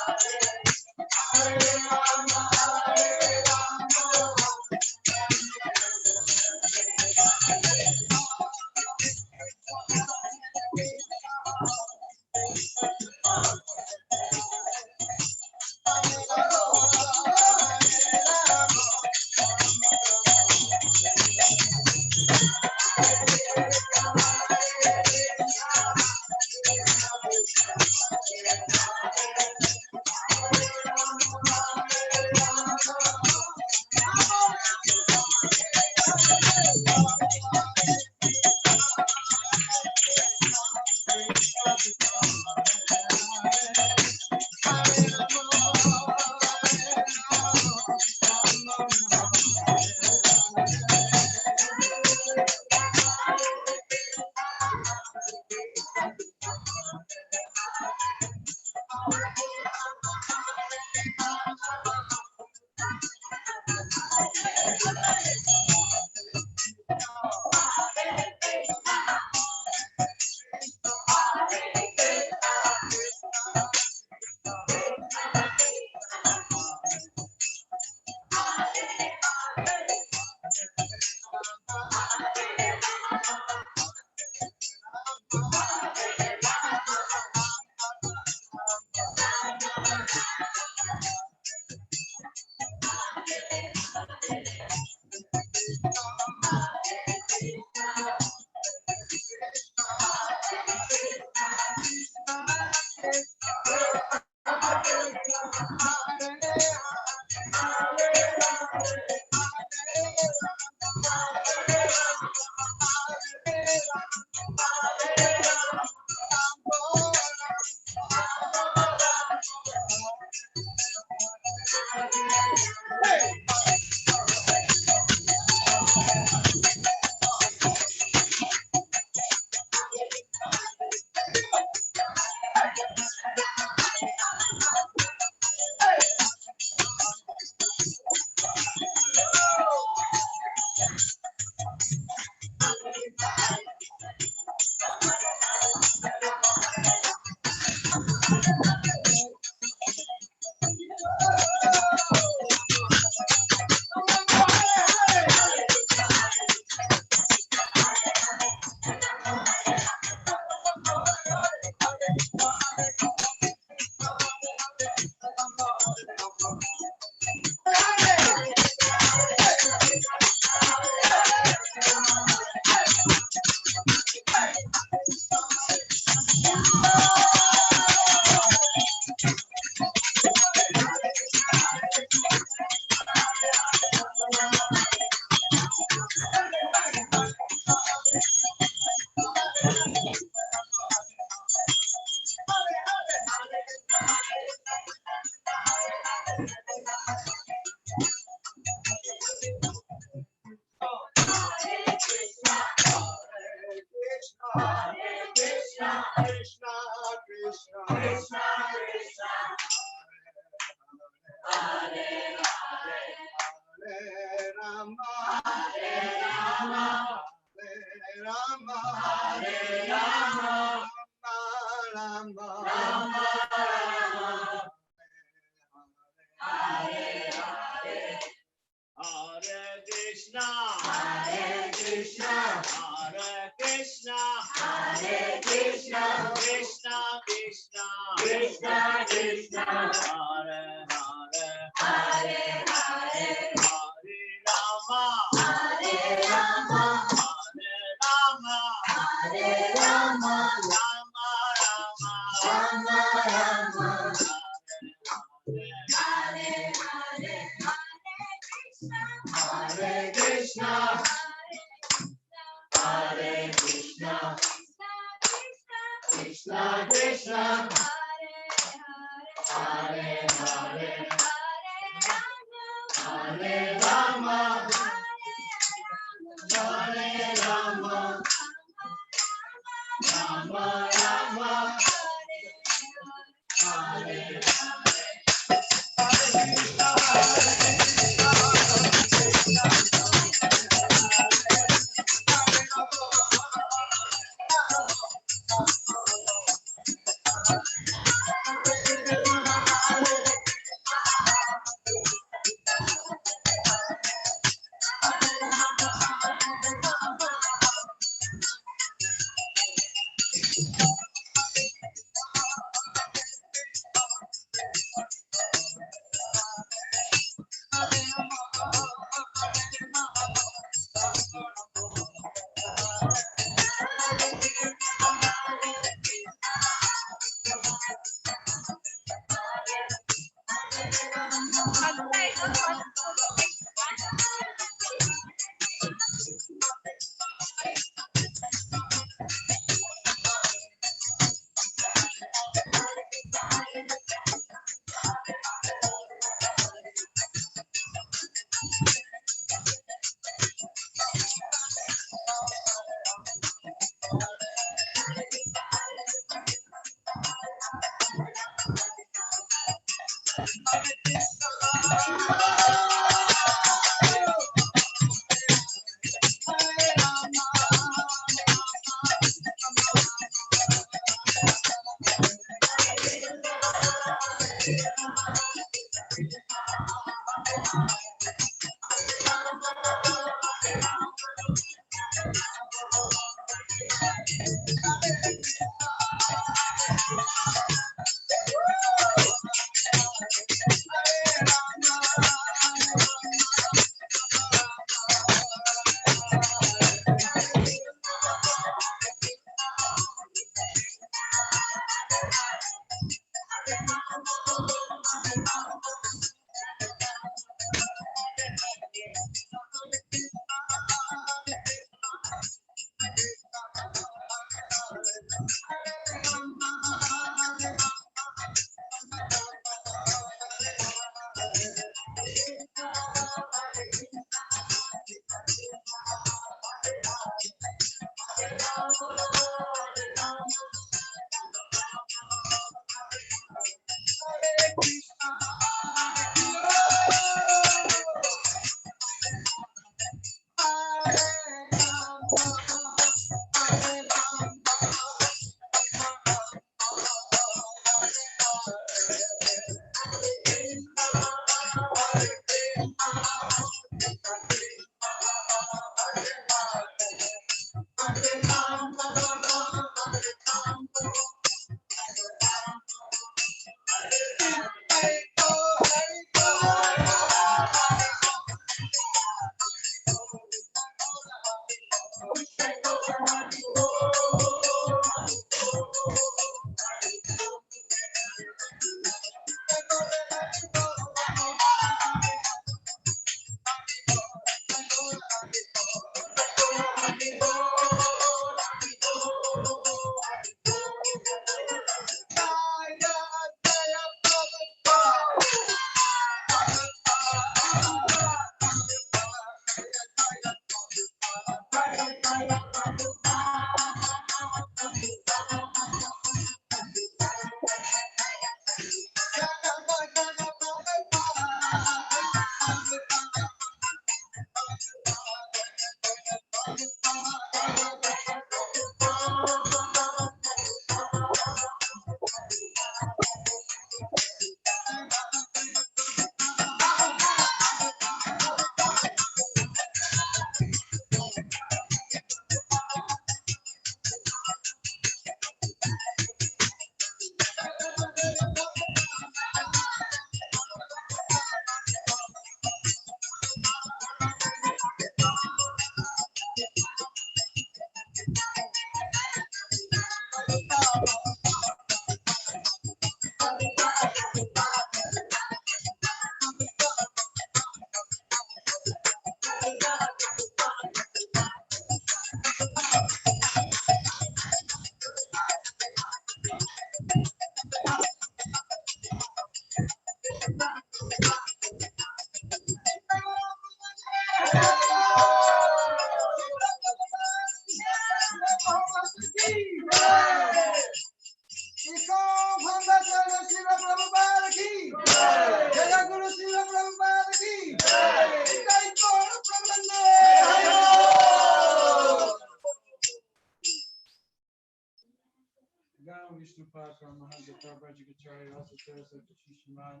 Vishnupada Paramahansa Prabhajikacharya Asatara Satyashiman.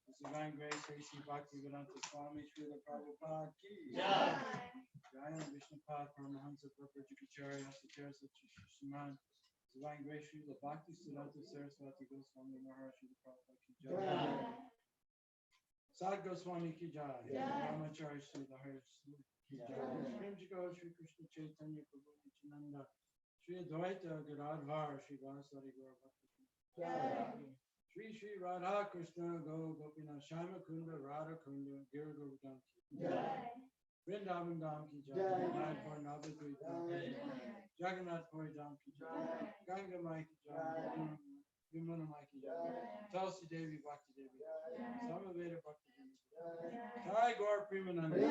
His Divine Grace, A.C. Bhaktivedanta Swami Srila Prabhupada Ki. Jaya Vishnupada Paramahansa Prabhajikacharya Asatara Satyashiman. Divine Grace, Srila Bhaktivedanta Saraswati Goswami Maharaj Srila Prabhupada Ki. Jaya. Sad Goswami Ki Jai. Ramacharya Srila Hari Ki Jai. Prem Jigo Shri Krishna Chaitanya Prabhu Nityananda. Shri Advaita Gadadhar Shri Vasari Gaura Bhakti. Shri Shri Radha Krishna Go Gopinath Shama Kunda Radha Kunda Gira Govardhan Ki Jai. Vrindavan Dham Ki Jai. Nagpur Navadvip Dham Ki Jai. Jagannath Puri Dham Ki Jai. Ganga Mai Ki Jai. Vimana Mai Ki Jai. Tulsi Devi Bhakti Devi. Samaveda Bhakti Devi. Jai Gaur Premananda. Jai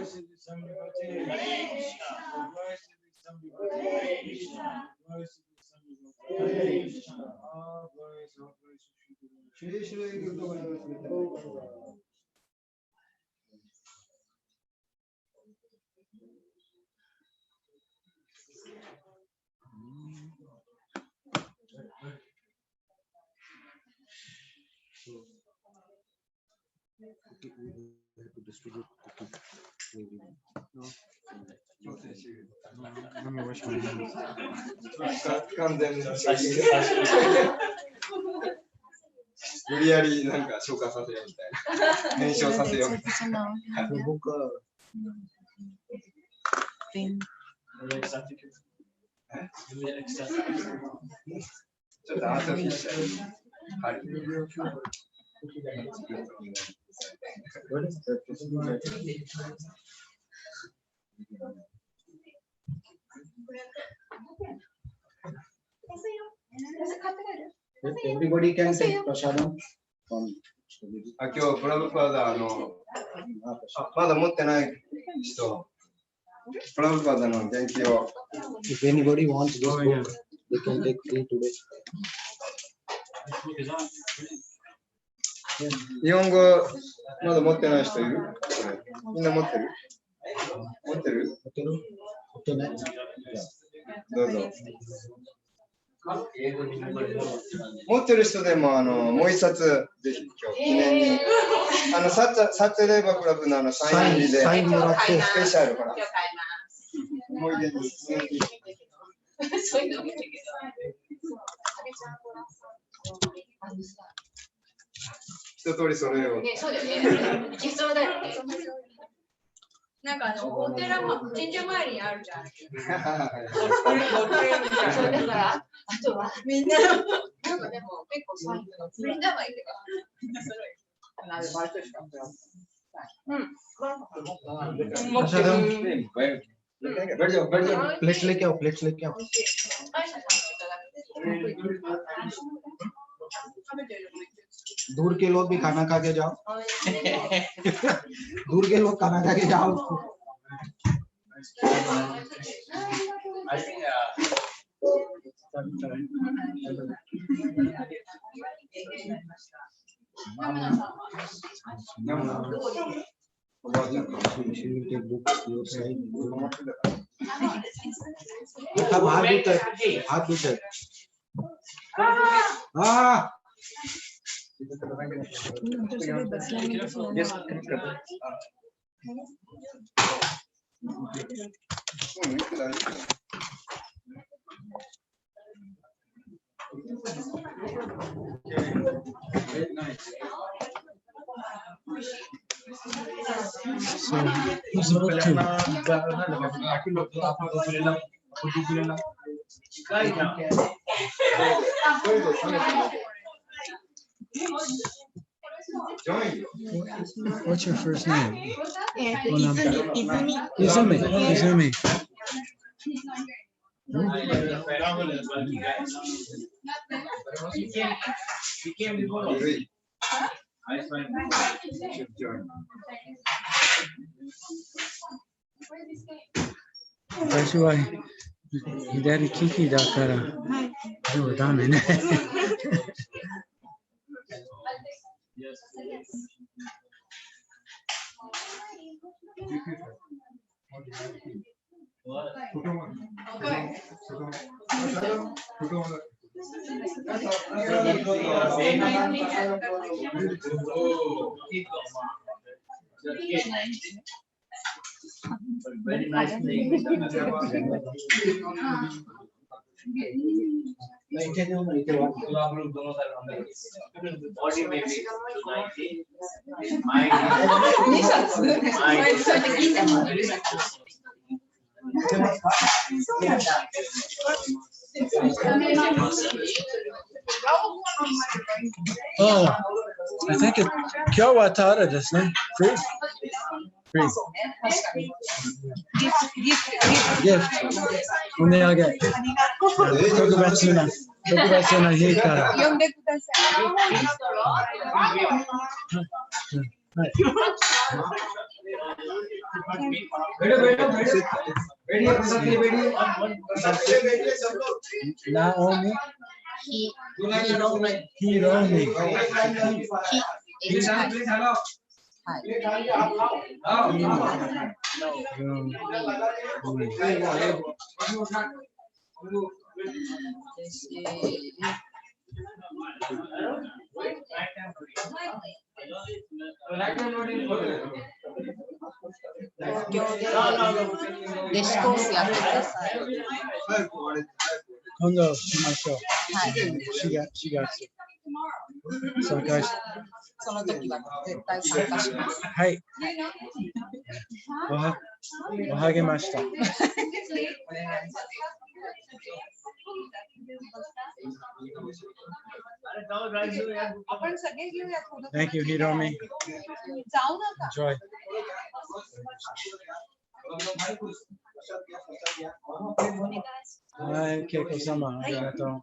Siddhi Samvati. Jai Siddhi Samvati. Jai Siddhi Samvati. All glories, all glories to Shri Guru. Shri Shri Guru. Distribute maybe. No. Let me wash my hands. 完全に無理やりなんか消化させようみたいな。燃焼させようみたいな。僕はちょっとアートフィッシャル。はい。Everybody can take prasadam. あ、今日プラブパーダまだ持ってない人、プラブパーダの元気を。If anybody wants this book, they can take free today. 日本語まだ持ってない人いる？みんな持ってる？持ってる？どうぞ。持ってる人でももう一冊ぜひ今日記念にサッチャデーバクラブのサイン入りでスペシャルから思い出に一通りそれをそうだよね。いけそうだよね。なんかお寺も神社周りにあるじゃん。そうだからあとはみんななんかでも結構サインがみんなはいいけど。प्लेट्स लेके आओ, plates लेके आओ. दूर के लोग भी खाना खा के जाओ. दूर के लोग खाना खा के जाओ. I think She will take books your side. अब हाथ दूर हाथ दूर हाँ So who's about to? What's your first name? Izumi. That's why Hidari Kiki da kara. No, dame ne. What? Very nice thing. Body may be 90. Mind Oh, I think it. Kyawatara desu ne? Free. Free. Gift. お土産。特別な日から。呼んでくださはい。ナオミ。ヒロミ。レシコースやってください。今度しましょう。4月。参加しその時は絶対参加します。はい。おはげました。Thank you, Hiromi. Enjoy. Hi, Keiko-sama. ありがとう。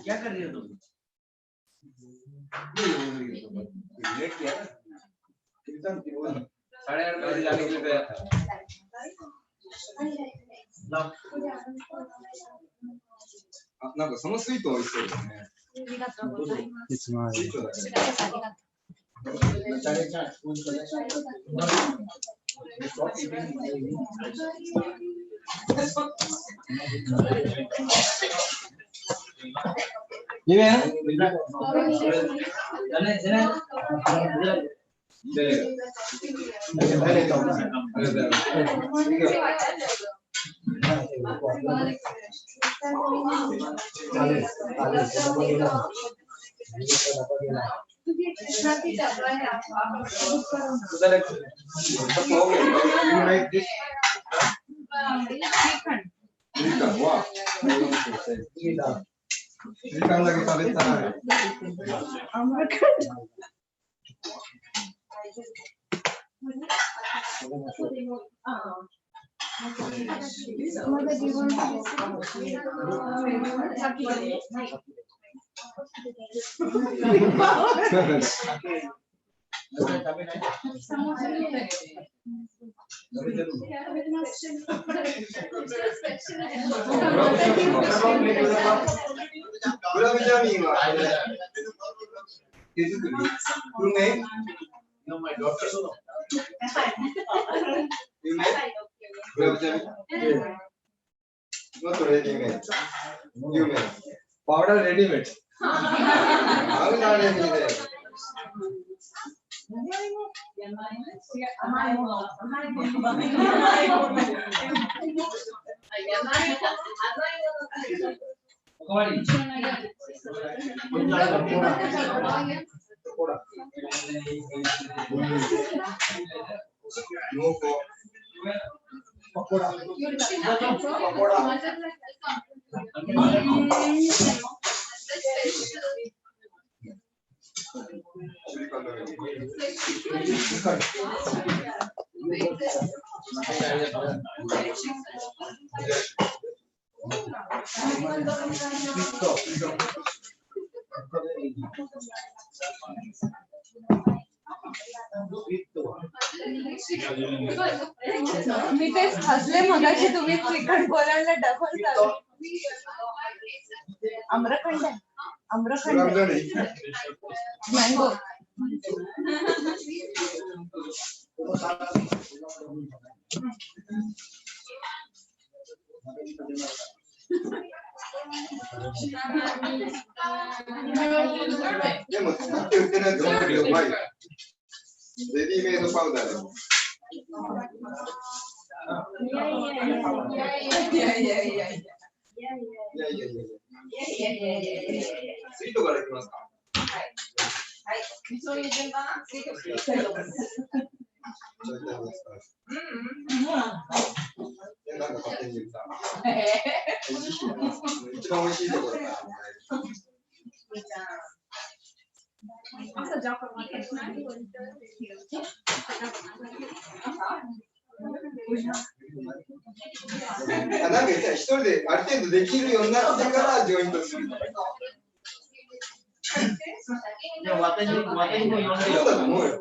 क्या कर रही हो तुम? साढ़े 8 बजे जाने के लिए गया था।なんかそのスイート美味しそうですね。いつもありがとう。時間だけ食べたい。グラムジャミンは手作り。有名？有名？グラムジャミン。Not ready-made. 有名。パウダーレディメイド。パウダーレディメイド。甘いもの。おかわり。濃厚。パコラ。パコラ。मी तेच हसले मगाशी तुम्ही चिकन बोलायला डबल झालं. आम्रखंड आहे. आम्रखंड आहे. मँगो.でも、作って売ってないと思うけど、うまいよ。レディメイドパウダーで。スイートからいきますか。そういう順番？なんか勝手に言った。一番美味しいところから。朝ジャンプ負けしない。なんか言ったら一人である程度できるようになってからジョイントするとか。でも私も呼んでよ。そうだと思うよ。